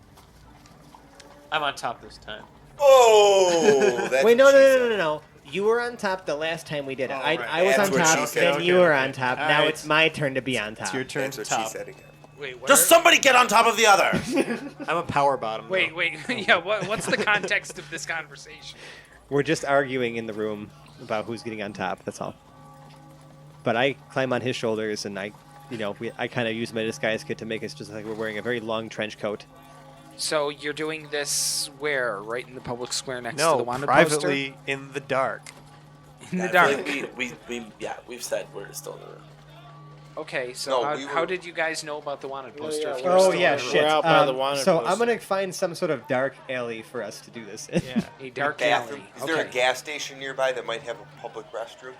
I'm on top this time. Oh, that's Wait, no, what no, she no, said. no, no. You were on top the last time we did it. Oh, I right. was That's on what top, she said. then you were on Okay. top. All Now right. it's my turn to be on top. It's your turn That's to what top. she said again. Wait. What just somebody get on top of the other. I'm a power bottom. Wait. though. Wait. Yeah. What's the context of this conversation? We're just arguing in the room about who's getting on top. That's all. But I climb on his shoulders, and I kind of use my disguise kit to make us just like we're wearing a very long trench coat. So you're doing this where? Right in the public square next to No, the wanted privately in the dark. poster? In the I dark. feel like we've said we're still in the room. Okay, so No, we how were- did you guys know about the wanted poster? yeah, if we're you were Oh still yeah, in the room? shit. We're out by the wanted so I'm poster. gonna find some sort of dark alley for us to do this in. Yeah. A dark Bathroom. alley. Is there a Okay. gas station nearby that might have a public restroom?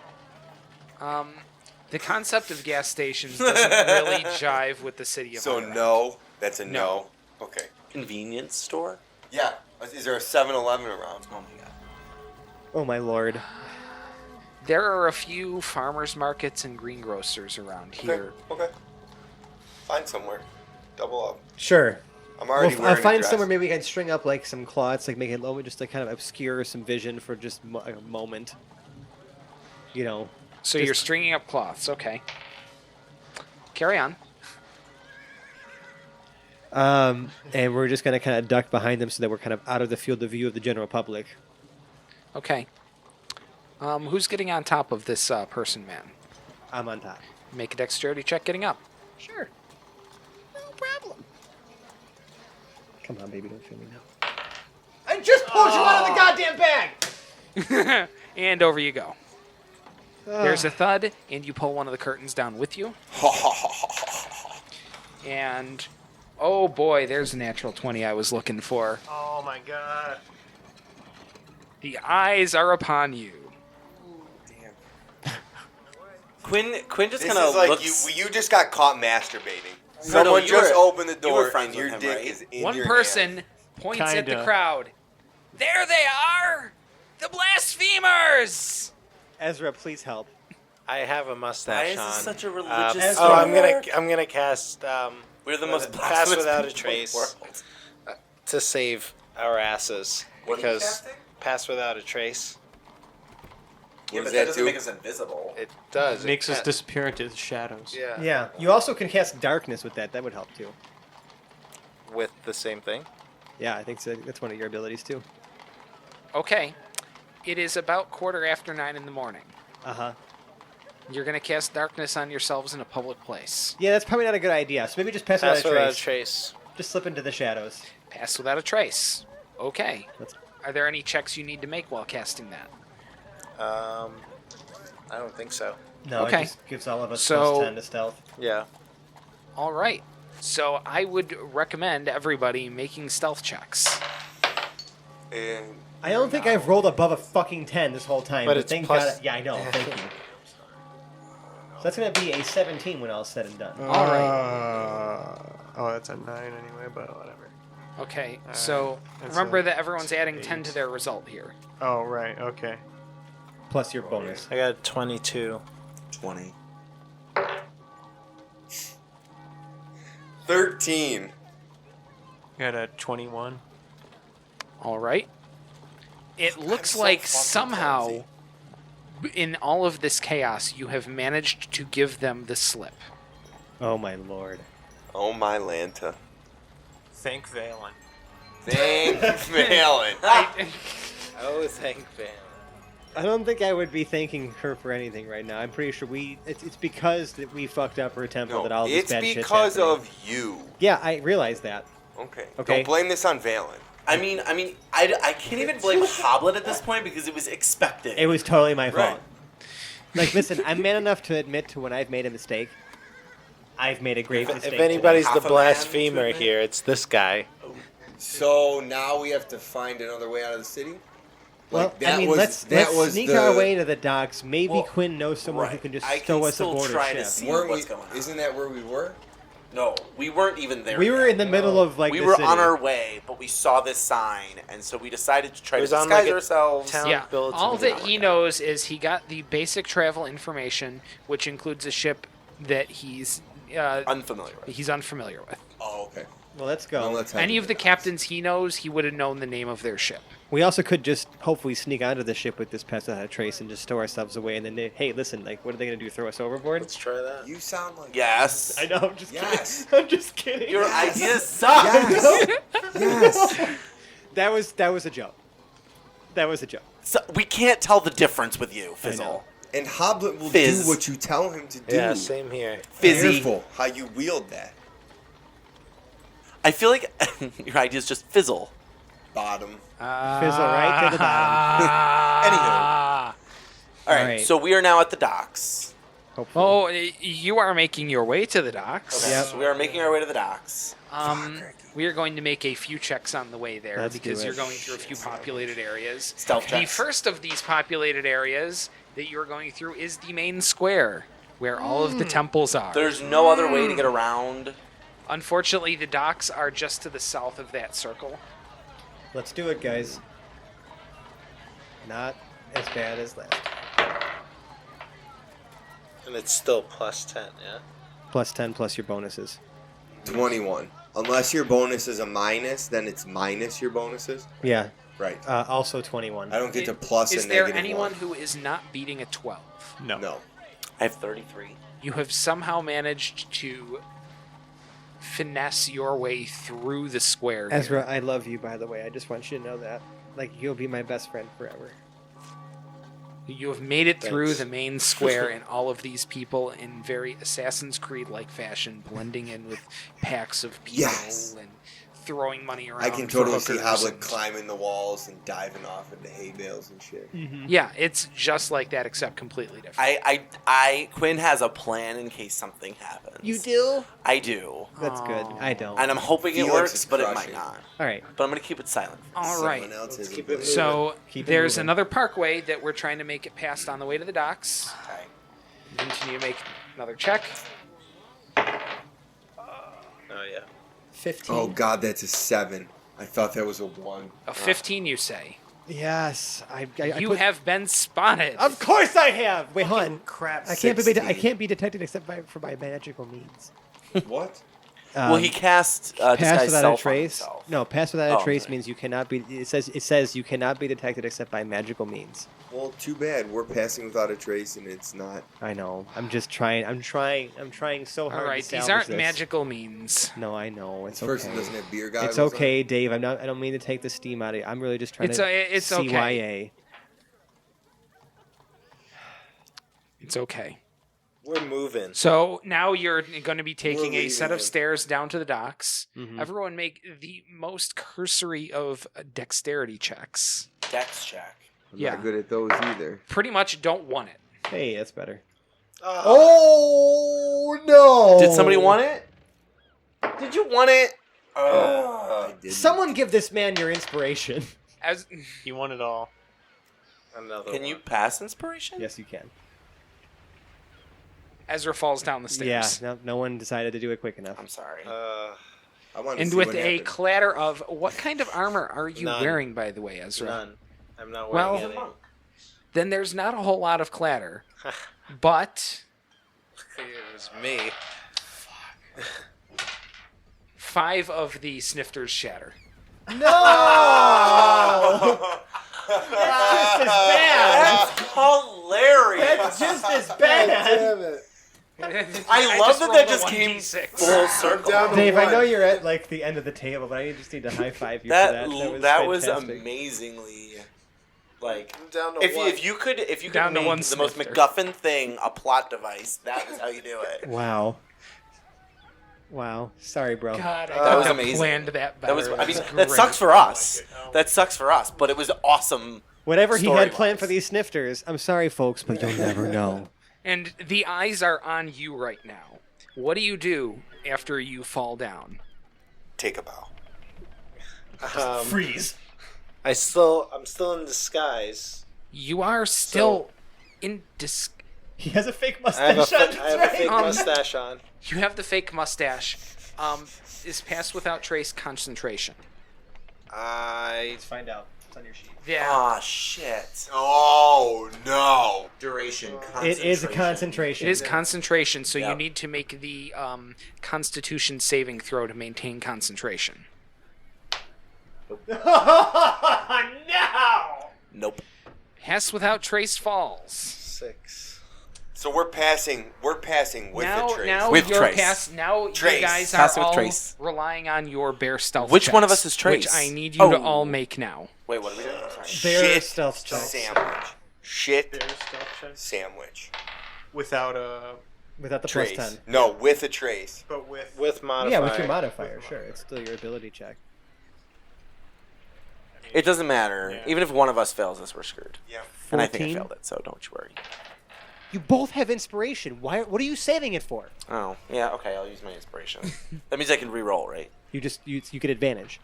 The concept of gas stations doesn't really jive with the city of So Hyde. no, that's a No. no. Okay. Convenience store? Yeah. Is there a 7-Eleven around? Oh my god. Oh my lord. There are a few farmers markets and greengrocers around here. Okay. Find somewhere. Double up. Sure. I'm already I'll wearing a find dress. somewhere maybe we can string up like some cloths, like make it low, just to kind of obscure some vision for just a moment. You know. So Just- you're stringing up cloths. Okay. Carry on. And we're just gonna kind of duck behind them so that we're kind of out of the field of view of the general public. Okay. Who's getting on top of this person, man? I'm on top. Make a dexterity check getting up. Sure. No problem. Come on, baby, don't feel me now. I just pulled you out of the goddamn bag! And over you go. There's a thud, and you pull one of the curtains down with you. And, oh boy, there's a natural 20 I was looking for. Oh my god. The eyes are upon you. Quinn just This kind of is like looks. you just got caught masturbating. No, Someone you just were- opened the you were door friends and your with him, dick right? is in One your person hand. points at the Kinda. crowd. There they are! The blasphemers! Ezra, please help. I have a Why mustache is on. this such a religious Ezra. I'm gonna cast We're the most pass blasphemous without a people in the trace world. to save our asses What are you because casting? pass without a trace. Yeah, does but that that doesn't do? make us invisible. It does. It makes us can- disappear into the shadows. Yeah. Yeah. You also can cast darkness with that. That would help too. With the same thing. Yeah, I think so. That's one of your abilities too. Okay. It is about 9:15 in the morning. Uh-huh. You're going to cast darkness on yourselves in a public place. Yeah, that's probably not a good idea. So maybe just pass Pass without a without a trace. trace. Just slip into the shadows. Pass without a trace. Okay. That's- Are there any checks you need to make while casting that? I don't think so. No, Okay. it just gives all of us So- plus 10 to stealth. Yeah. All right. So I would recommend everybody making stealth checks. And I don't think I've rolled above a fucking 10 this whole time. But it's thank plus- God. Yeah, I know. Thank you. So that's going to be a 17 when all's said and done. All right. Oh, that's a 9 anyway, but whatever. Okay. All So right. That's remember a that everyone's adding 10 8. to their result here. Oh, right. Okay. Plus your bonus. I got 22. 20. 13. Got a 21. All right. It looks so like fucking somehow clumsy. in all of this chaos you have managed to give them the slip. Oh, my lord. Oh my Lanta. Thank Valen. Thank Valen. Oh, thank Van. I don't think I would be thanking her for anything right now. I'm pretty sure it's because that we fucked up her temple that all No, this it's bad shit's because happening. of you. Yeah, I realize that. Okay. Okay. Don't blame this on Valen. I mean, I can't even blame Hoblet at this point because it was expected. It was totally my Right. fault. Like, listen, I'm man enough to admit to when I've made a mistake. I've made a grave mistake. If anybody's Half the a man blasphemer to admit? here, it's this guy. So now we have to find another way out of the city? Well, Like, that I mean, was- let's that was sneak the- our way to the docks. Maybe Well, Quinn knows someone who right. can just I stow can us still aboard try a to ship. see Weren't what's we, going on. isn't that where we were? No, we weren't even there. We were yet. in the middle of like we the were city. on our way, but we saw this sign, and so we decided to try It to was on, disguise like, a ourselves. town- Yeah, bulletin all that board. he knows is he got the basic travel information, which includes a ship that he's Unfamiliar with. unfamiliar with. Oh, okay. Well, let's go. Well, let's head Any to of the captains he knows, he would have known the name of their ship. We also could just hopefully sneak onto the ship with this pass without a trace and just stow ourselves away. And then, hey, listen, like, what are they gonna do? Throw us overboard? Let's try that. You sound like Yes. I know. I'm just Yes. kidding. I'm just kidding. Your ideas suck. Yes. Yes. That was a joke. That was a joke. So, we can't tell the difference with you, know. Fizzle. And Hoblet will Fizz. do what you tell him to do. Yeah, same here. Fizzy. Careful how you wield that. I feel like your idea is just fizzle. Bottom. Fizzle right to the bottom. Anywho. All right, Alright. so we are now at the docks. Hopefully. Oh, you are making your way to the docks. Okay, Yep. so we are making our way to the docks. We are going to make a few checks on the way there Let's because do it. you're going through a few populated areas. Stealth The checks. first of these populated areas that you're going through is the main square, where all of the temples are. There's no other way to get around. Unfortunately, the docks are just to the south of that circle. Let's do it, guys. Not as bad as last. And it's still plus 10, yeah? Plus 10 plus your bonuses. 21. Unless your bonus is a minus, then it's minus your bonuses. Yeah. Right. Also 21. I don't get to plus Is a there negative anyone one. who is not beating a 12? No. No. I have 33. You have somehow managed to finesse your way through the square. here. Ezra, I love you, by the way. I just want you to know that. Like, you'll be my best friend forever. You have made it through Thanks. the main square, and all of these people in very Assassin's Creed-like fashion, blending in with packs of people Yes. and throwing money around. I can for totally see hookers Hoblet and- climbing the walls and diving off into hay bales and shit. Yeah, it's just like that, except completely different. Quinn has a plan in case something happens. You do? I do. That's good. I don't. And I'm hoping it Felix works, is but it crushing. might not. All right. But I'm going to keep it silent. All right. Someone else has keep a it blade. So Keep it there's moving. another parkway that we're trying to make it past on the way to the docks. Okay. Continue to make another check. Oh, yeah. 15. Oh god, that's a 7. I thought that was a 1. A 15, you say. Yes, You have been spotted. Of course I have. Wait, hold on. Crap. I can't be detected except by magical means. What? Well, he cast pass disguise without a self on trace. himself. No, pass without Oh, a trace okay. means you cannot be. It says you cannot be detected except by magical means. Well, too bad. We're passing without a trace, and it's not. I know. I'm just trying. I'm trying so hard. All right, to these salvage aren't this. magical means. No, I know. It's This person okay. doesn't have beer goggles. It's okay, Dave. I don't mean to take the steam out of you. I'm really just trying It's to. it's okay. CYA. It's okay. We're moving. So now you're going to be taking We're a set of leaving. stairs down to the docks. Mhm. Everyone make the most cursory of dexterity checks. Dex check. I'm Yeah. not good at those either. Pretty much don't want it. Hey, that's better. Oh no! Did somebody want it? Did you want it? I didn't. Someone give this man your inspiration. As You want it all. Another Can one. you pass inspiration? Yes, you can. Ezra falls down the stairs. Yeah, no one decided to do it quick enough. I'm sorry. I wanted to And see with what a happened. clatter of what kind of armor are you None. wearing, by the way, Ezra? None. I'm not Well- wearing any. Then there's not a whole lot of clatter, but It was me. 5 of the snifters shatter. No! That's just as bad. That's hilarious. That's just as bad. Damn it. I love that rolled that a just came 1d6. full circle. down to Dave, I one. know you're at like the end of the table, but I just need to high five you That for that. that was fantastic. amazingly like. I'm down to If one. you could Down to make one the most snifter. MacGuffin thing a plot device, that is how you do it. Wow. Wow. Sorry, bro. God, I That could was have amazing. planned that better. That was. I mean, that great. sucks for us. That sucks for us. But it was awesome. Whatever he had planned Story-wise. for these snifters, I'm sorry, folks, but you'll never know. And the eyes are on you right now. What do you do after you fall down? Take a bow. Freeze. I'm still in disguise. You are still in dis. He has a fake I have mustache. a fake Um, mustache on. You have the fake mustache. Is pass without trace concentration. Let's find out. It's on your sheet. Yeah. Ah, shit. Oh no! Duration. It is a concentration. It is concentration, so you Yep. need to make the Constitution saving throw to maintain concentration. No! Nope. Pass without trace falls. 6. So we're passing with now, the trace. now With you're trace. pass. Now Trace. you guys Pass are with all trace. relying on your bear stealth. Which one of checks, us is trace? Which I need you to Oh. all make now. Wait, what are we doing? I'm sorry. Bear Shit stealth check. sandwich. Shit There's stuff check. sandwich. Without a. Without the Trace. plus 10. No, with a trace. But with. With modifier. Yeah, with your modifier, sure. It's still your ability check. It doesn't matter. Yeah. Even if one of us fails this, we're screwed. Yeah. And I think I 14? failed it, so don't you worry. You both have inspiration. What are you saving it for? Oh, yeah, okay, I'll use my inspiration. That means I can re-roll, right? You get advantage.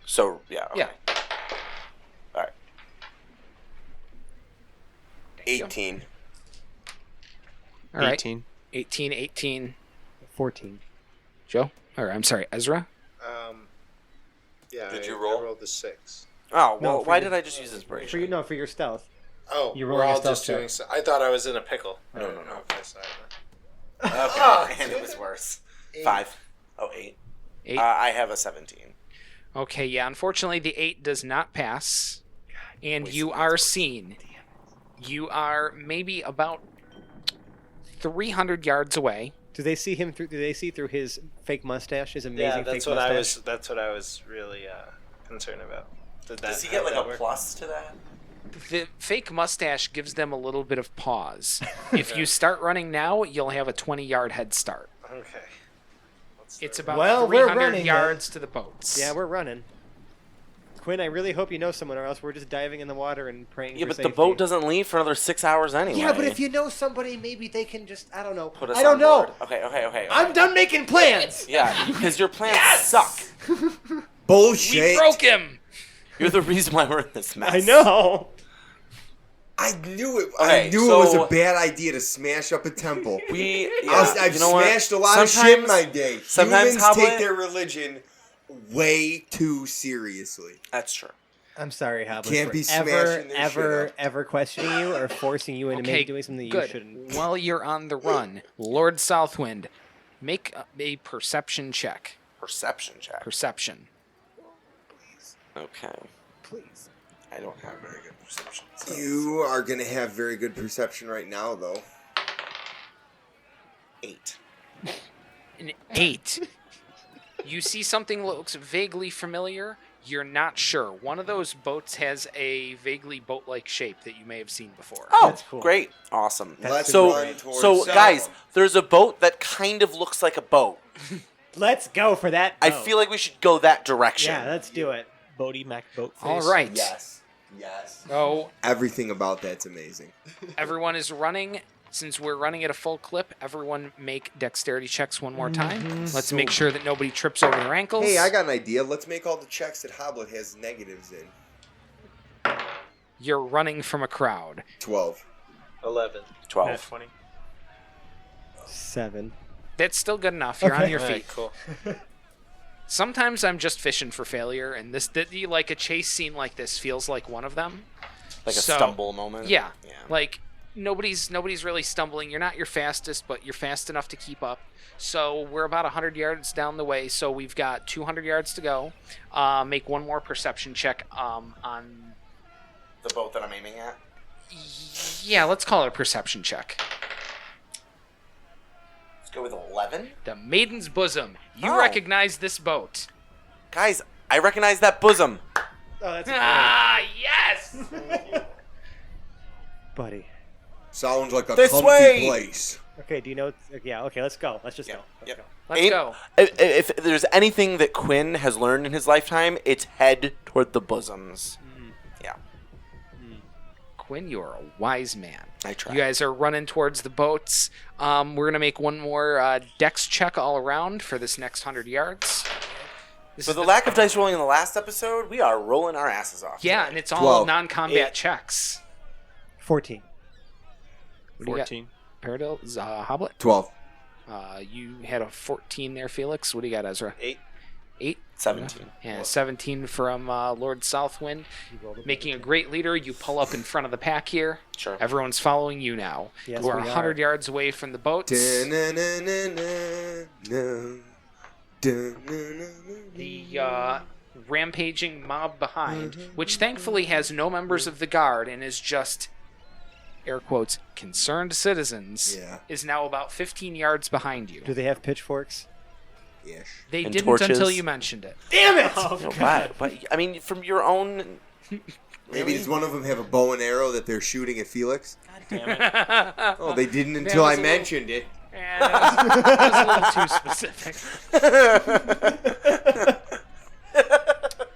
So, yeah, okay. Yeah. All right. 18. All right. 18. 18. 14. Joe? Or I'm sorry, Ezra? Yeah. Did you I roll? rolled the 6. Oh, No, well, for why your- did I just use inspiration? For your stealth. Oh, You're we're rolling a all stealth just check. doing. I thought I was in a pickle. No. Okay, sorry. Okay, and it was worse. 5. Oh, 8. 8. I have a 17. Okay, yeah, unfortunately the 8 does not pass. And you are seen. You are maybe about 300 yards away. Do they see him through? Do they see through his fake mustache? His amazing Yeah, fake that's what mustache. I was. That's what I was really concerned about. Does he get like a plus to that? The fake mustache gives them a little bit of pause. If you start running now, you'll have a 20-yard head start. Okay. It's about Well, we're 300 running, yards to the boats. Yeah, we're running. Quinn, I really hope you know someone, or else we're just diving in the water and praying. Yeah, for but safety. the boat doesn't leave for another 6 hours anyway. Yeah, but if you know somebody, maybe they can just. I don't know. Put us I don't on know. board. Okay. I'm done making plans. Yeah, because your plans suck. Bullshit. We broke him! You're the reason why we're in this mess. I know. I knew it. Okay, I knew it was so- a bad idea to smash up a temple. We, I've you know what? smashed a lot of shit in Sometimes- my day. sometimes Humans Hoblet- take their religion way too seriously. That's true. I'm sorry, Hoblet. Can't for be ever, smashing this ever, shit up. ever questioning you or forcing you into Okay, doing something you good. shouldn't. While you're on the run, Lord Southwind, make a perception check. Perception check. Perception. Okay. Please. I don't have very good perception. You are going to have very good perception right now, though. 8. An 8. You see something that looks vaguely familiar. You're not sure. One of those boats has a vaguely boat-like shape that you may have seen before. Oh, That's cool. great. Awesome. Let's So, run towards so that guys, one. there's a boat that kind of looks like a boat. Let's go for that. I boat. feel like we should go that direction. Yeah, let's do it. Bodie Mac boat face. All right. Yes. Yes. So Everything about that's amazing. everyone is running. Since we're running at a full clip, everyone make dexterity checks one more time. Let's make sure that nobody trips over their ankles. Hey, I got an idea. Let's make all the checks that Hoblet has negatives in. You're running from a crowd. 12. 11. 12. Nat 20. 7. That's still good enough. You're on your All right, feet. cool. Sometimes I'm just fishing for failure, and like a chase scene like this feels like one of them. Like a So- stumble moment. Yeah. Yeah. Like nobody's really stumbling. You're not your fastest, but you're fast enough to keep up. So we're about 100 yards down the way. So we've got 200 yards to go. Make one more perception check on. The boat that I'm aiming at. Yeah, let's call it a perception check. Let's go with 11. The Maiden's Bosom. You Oh. recognize this boat. Guys, I recognize that bosom. Oh, that's Ah, yes. buddy. Sounds like a This comfy way! place. Okay, do you know? Yeah, okay, let's go. Let's just Yeah, go. Let's yeah. go. Let's Aim- go. If there's anything that Quinn has learned in his lifetime, it's head toward the bosoms. Yeah, Quinn, you are a wise man. I try. You guys are running towards the boats. We're going to make one more dex check all around for this next 100 yards. This For is the lack of dice rolling in the last episode, we are rolling our asses off. Yeah, today. and it's all 12. non-combat 8. checks. 14. What do you got? 14. Paradil, Hoblet? 12. You had a 14 there, Felix. What do you got, Ezra? 8. 8? 17. Yeah, 17 from Lord Southwind. Making a great leader, you pull up in front of the pack here. Sure. Everyone's following you now. Yes, We're we 100 are. yards away from the boats. The rampaging mob behind, which thankfully has no members of the guard and is just, air quotes, concerned citizens, Yeah. is now about 15 yards behind you. Do they have pitchforks? Ish. They And didn't torches? until you mentioned it. Damn it! No, but I mean, from your own. Maybe does one of them have a bow and arrow that they're shooting at Felix? God damn it. Oh, they didn't until was I a little- mentioned it. And that was a little too specific.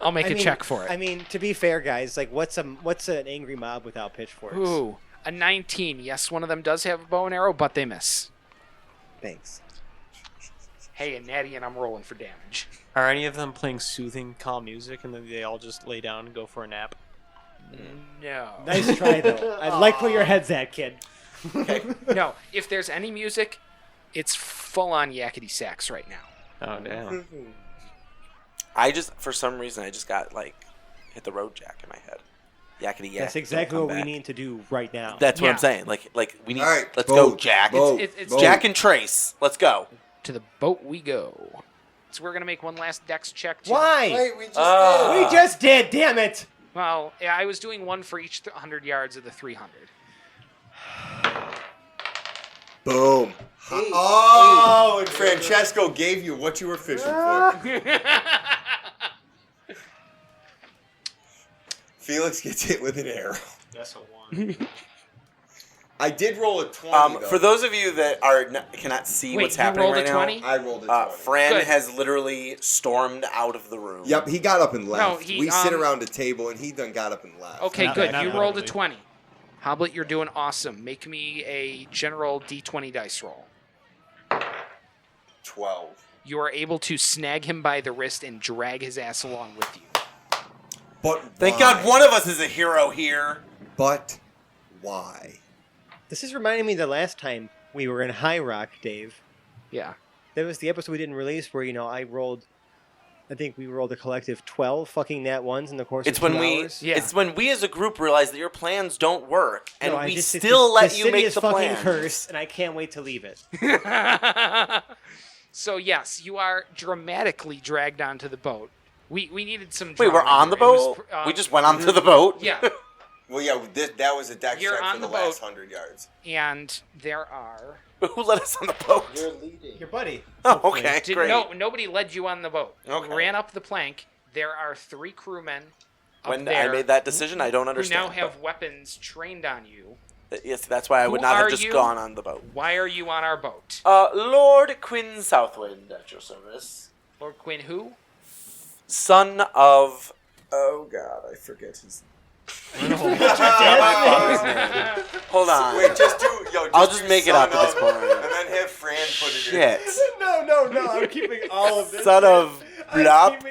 I'll make a check for it. I mean, to be fair, guys, like, what's an angry mob without pitchforks? Ooh, a 19. Yes, one of them does have a bow and arrow, but they miss. Thanks. Hey, a natty, and I'm rolling for damage. Are any of them playing soothing, calm music, and then they all just lay down and go for a nap? No. Nice try, though. I like where your head's at, kid. No, if there's any music, it's full-on yakety sax right now. Oh, damn. I just, for some reason, I just got like hit the road jack in my head. Yakety yak. That's exactly don't what come we back. need to do right now. That's what Yeah. I'm saying. Like we need. All right, let's boat, go, Jack. boat, It's boat. Jack and Trace. Let's go. To the boat we go. So we're going to make one last dex check. Why? Wait, we just Ah. We just did. Damn it! Well, yeah, I was doing one for each 100 yards of the 300. Boom. Oh, and Francesco gave you what you were fishing for. Felix gets hit with an arrow. That's a 1. I did roll a 20. though. For those of you that cannot see Wait, what's you happening rolled a right 20? now, I rolled a 20. Fran Good. has literally stormed out of the room. Yep, he got up and left. he, we sit um, around a table, and he done got up and left. Okay, Not- good. not You rolled a literally. 20. Hoblet, you're doing awesome. Make me a general D20 dice roll. 12. You are able to snag him by the wrist and drag his ass along with you. But Thank why? God one of us is a hero here. But why? This is reminding me of the last time we were in High Rock, Dave. Yeah. That was the episode we didn't release where, I rolled I think we rolled a collective 12 fucking nat ones in the course It's of 2 when we hours. Yeah. it's when we as a group realize that your plans don't work, and No, I we just- still the let city you make is the fucking plans. cursed, and I can't wait to leave it. So yes, you are dramatically dragged onto the boat. We needed some. Wait, we're drama on the here. It was boat? pr- We just went onto the boat? Yeah, Well, yeah, that was a deck You're check on for the the last boat. 100 yards. and there are. Who let us on the boat? You're leading. Your buddy. Oh, okay, Did, great. no, nobody led you on the boat. Okay. You ran up the plank. There are 3 crewmen up When there I made that decision, I don't who understand. now have weapons trained on you. Yes, that's why I would Who not are have just you? gone on the boat. Why are you on our boat? Lord Quinn Southwind at your service. Lord Quinn who? Son of... Oh, God, I forget his Hold on. Wait, just do. I'll just do make it son up at this of, point. and then have Fran put it Shit. No. I'm keeping all of this. Son of Blop.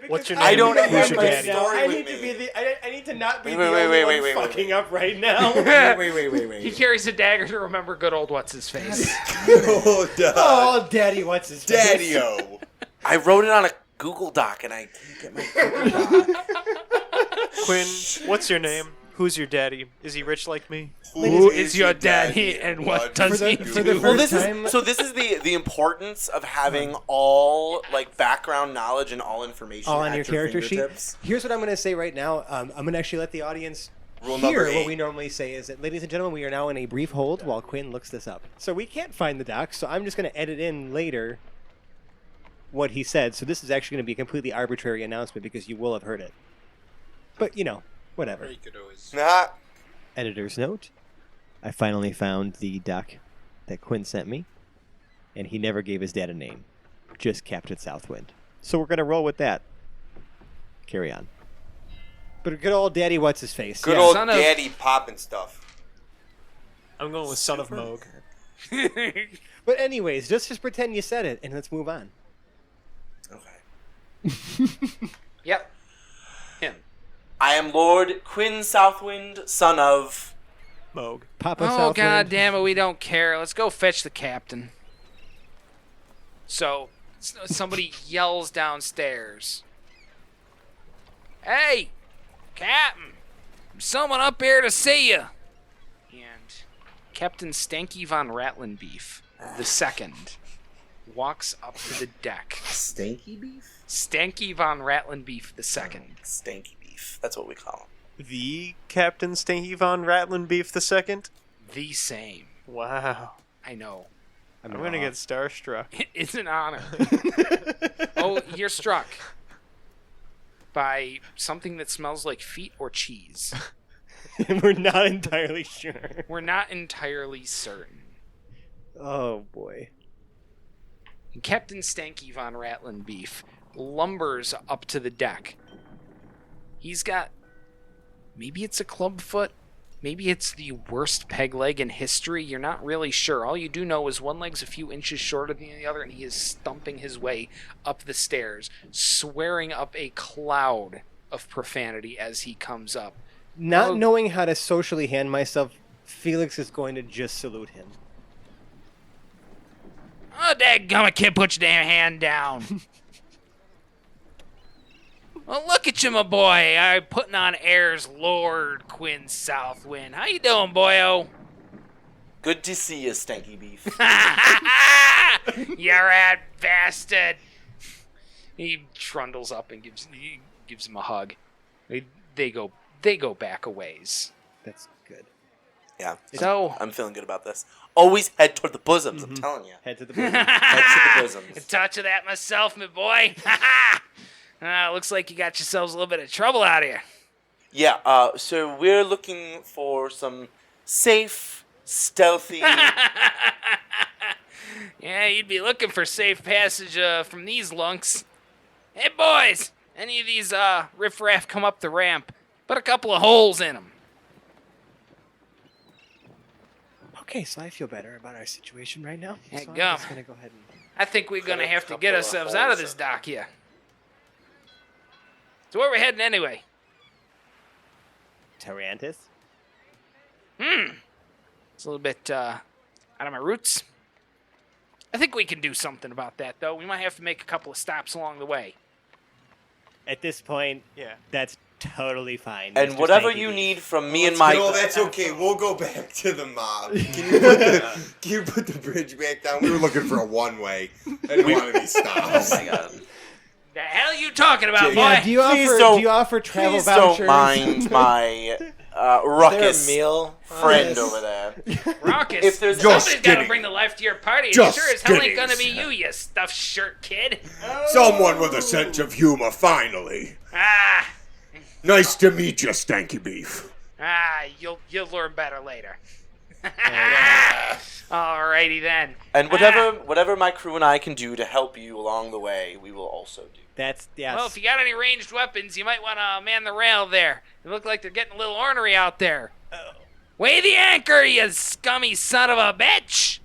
What's your I name? don't Who's your remember daddy? Story I with need to me. be the. I need to not be Wait, the wait, only wait, one wait, fucking up right now. Wait. He carries a dagger to remember good old what's his face. Oh, duh. Oh, daddy, what's his face? Daddy-o. I wrote it on a Google Doc and I can't get my Google Doc. Quinn, what's your name? Who's your daddy? Is he rich like me? Who is your daddy and what does he For the do? Well, first this time, is so. This is the importance of having all like background knowledge and all information all on at your character sheet. fingertips. Here's what I'm going to say right now. I'm going to actually let the audience Rule hear number what 8. we normally say is that, ladies and gentlemen, we are now in a brief hold while Quinn looks this up. So we can't find the doc, so I'm just going to edit in later what he said. So this is actually going to be a completely arbitrary announcement because you will have heard it. But, whatever. You could always. Nah. Editor's note. I finally found the doc that Quinn sent me, and he never gave his dad a name. Just Captain Southwind. So we're going to roll with that. Carry on. But good old daddy what's-his-face. Good yeah. old Son of- daddy popping stuff. I'm going with Son of Moog. But anyways, just pretend you said it, and let's move on. Okay. Yep. Him. I am Lord Quinn Southwind, son of. Moog. Papa Oh, Southwind. god damn it, we don't care. Let's go fetch the captain. So, somebody yells downstairs. Hey, Captain! There's someone up here to see you! And Captain Stanky von Ratlenbeef II walks up to the deck. Stanky beef? Stanky von Ratlenbeef II. Stanky beef. That's what we call him. The Captain Stinky von Ratlenbeef II? The same. Wow. I know. I'm going to get starstruck. It's an honor. Oh, you're struck by something that smells like feet or cheese. We're not entirely sure. We're not entirely certain. Oh, boy. Captain Stanky von Ratlenbeef lumbers up to the deck. He's got... Maybe it's a club foot. Maybe it's the worst peg leg in history. You're not really sure. All you do know is one leg's a few inches shorter than the other, and he is stumping his way up the stairs, swearing up a cloud of profanity as he comes up. Not Oh. knowing how to socially hand myself, Felix is going to just salute him. Oh, dadgummit, kid, put your damn hand down. Well, look at you, my boy. I'm putting on airs, Lord Quinn Southwind. How you doing, boyo? Good to see you, Stanky beef. You rat bastard. He trundles up and gives him a hug. They go back a ways. That's good. Yeah. So, I'm feeling good about this. Always head toward the bosoms, I'm telling you. Head to the bosom. Head to the a bosoms. touch of that myself, my boy. Looks like you got yourselves a little bit of trouble out here. Yeah, so we're looking for some safe, stealthy... Yeah, you'd be looking for safe passage from these lunks. Hey, boys! Any of these riffraff come up the ramp, put a couple of holes in them. Okay, so I feel better about our situation right now. Heck, So I'm gum. just going to go ahead and... I think we're going to a have to couple get of ourselves out of holes this dock here. So where we heading anyway? Tarantis? It's a little bit out of my roots. I think we can do something about that, though. We might have to make a couple of stops along the way. At this point, Yeah. that's totally fine. And Mr. whatever Stanky you Beef. need from me and my... No, that's okay. We'll go back to the mob. Can you put the bridge back down? We were looking for a one-way. I didn't want any stops. Oh my god. The hell are you talking about, boy? Yeah, do you offer travel Please vouchers? don't mind my ruckus Is there a meal on friend this? over there. Raucous. If there's- Somebody's Just got to kidding. bring the life to your party. Just Sure as hell ain't kidding. gonna be you stuffed shirt kid. Someone with a sense of humor, finally. Ah, Nice to meet you, Stanky Beef. you'll learn better later. Alrighty then. And whatever my crew and I can do to help you along the way, we will also do. That's yes. Well, if you got any ranged weapons, you might want to man the rail there. They look like they're getting a little ornery out there. Weigh the anchor, you scummy son of a bitch!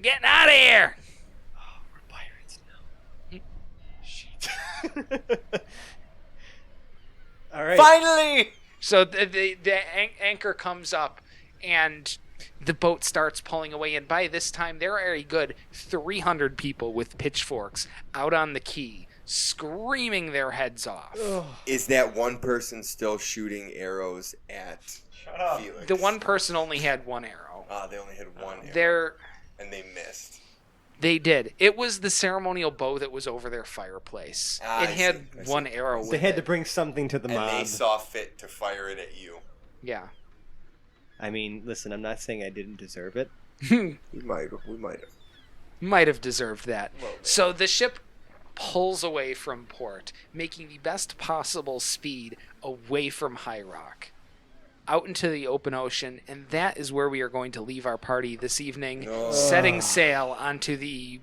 Getting out of here! All right. Finally! So the anchor comes up, and the boat starts pulling away. And by this time, there are a good 300 people with pitchforks out on the quay, screaming their heads off. Is that one person still shooting arrows at Felix? The one person only had one arrow. They only had one arrow. They're And they missed. They did. It was the ceremonial bow that was over their fireplace. Ah, It I had see, I see. one arrow with They had it. to bring something to the And mob. they saw fit to fire it at you. Yeah. I mean, listen, I'm not saying I didn't deserve it. We might have. Might have deserved that. So the ship pulls away from port, making the best possible speed away from High Rock, out into the open ocean, and that is where we are going to leave our party this evening, setting sail onto the,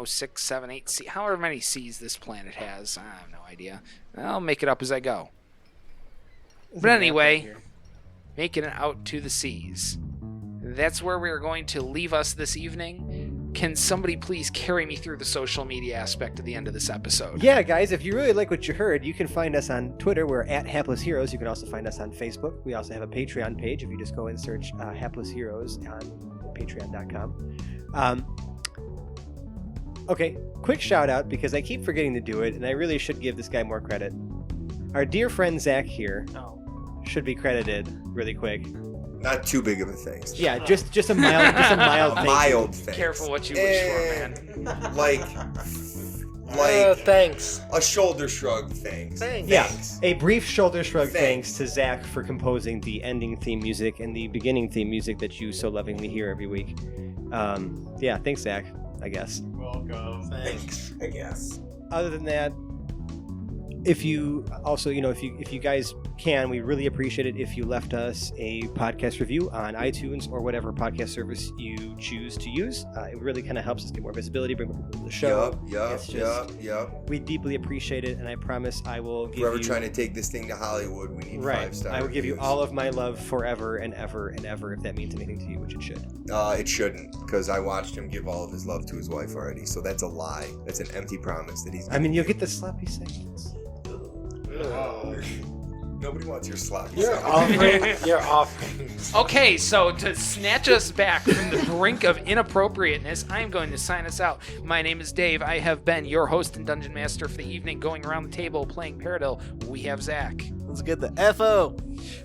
6, 7, 8 sea, however many seas this planet has. I have no idea. I'll make it up as I go. But anyway, making it out to the seas. That's where we are going to leave us this evening. Can somebody please carry me through the social media aspect at the end of this episode? Yeah, guys, if you really like what you heard, you can find us on Twitter. We're at Hapless Heroes. You can also find us on Facebook. We also have a Patreon page if you just go and search Hapless Heroes on patreon.com. Okay, quick shout out because I keep forgetting to do it, and I really should give this guy more credit. Our dear friend Zach here should be credited really quick. Not too big of a thing. Yeah, just a mild A thing. mild thing. Careful what you wish for, man. Like Thanks. a shoulder shrug thing. Yeah, Thanks. a brief shoulder shrug Thanks. thanks to Zach for composing the ending theme music and the beginning theme music that you so lovingly hear every week. Yeah, thanks, Zach, I guess. Welcome. Thanks, I guess. Other than that, if you also, if you guys can, we really appreciate it if you left us a podcast review on iTunes or whatever podcast service you choose to use. It really kind of helps us get more visibility, bring more people to the show. Yup. We deeply appreciate it, and I promise I will give Whoever you... trying to take this thing to Hollywood, we need 5-star I will give you reviews. all of my love forever and ever and ever, if that means anything to you, which it should. It shouldn't, because I watched him give all of his love to his wife already, so that's a lie. That's an empty promise that he's I mean, giving you'll you. get the sloppy seconds. Nobody wants your sloppy You're seconds. offering. Okay, so to snatch us back from the brink of inappropriateness, I'm going to sign us out. My name is Dave. I have been your host and dungeon master for the evening, going around the table playing Paradil. We have Zach. Let's get the FO.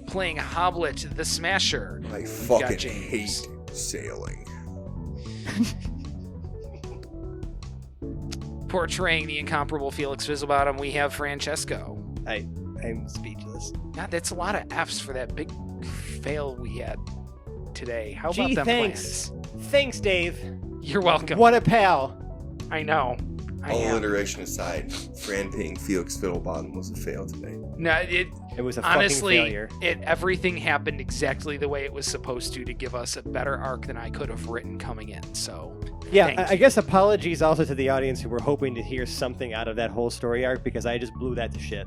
Playing Hoblet the Smasher. I We've fucking got James. hate sailing. Portraying the incomparable Felix Fizzlebottom, we have Francesco. I'm speechless. God, that's a lot of F's for that big fail we had today. How about Gee, them thanks. plans? Thanks, Dave. You're welcome. What a pal. I know. I All am. alliteration aside, Fran paying Felix Fiddlebottom was a fail today. No, it It was a honestly, fucking failure. everything happened exactly the way it was supposed to give us a better arc than I could have written coming in. So Yeah, thank I you. guess apologies also to the audience who were hoping to hear something out of that whole story arc because I just blew that to shit.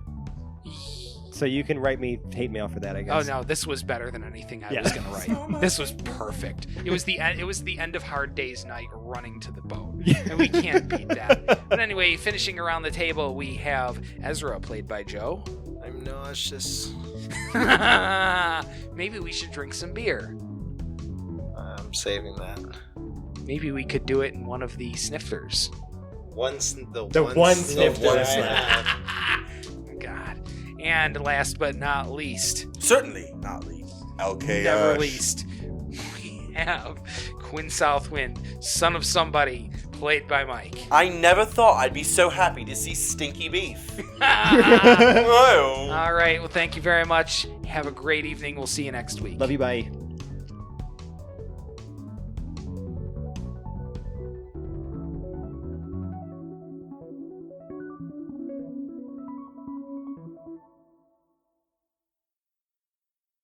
So you can write me hate mail for that, I Oh guess. no, this was better than anything I Yeah. was gonna write. This was perfect. It was the end of Hard Day's Night running to the boat, and we can't beat that. But anyway, finishing around the table, we have Ezra, played by Joe. I'm nauseous. Maybe we should drink some beer. I'm saving that. Maybe we could do it in one of the snifters. The one snifter snifter. I have. And last but not least, Certainly not least. LK. never least, we have Quinn Southwind, son of somebody, played by Mike. I never thought I'd be so happy to see stinky beef. All right, well, thank you very much. Have a great evening. We'll see you next week. Love you, bye.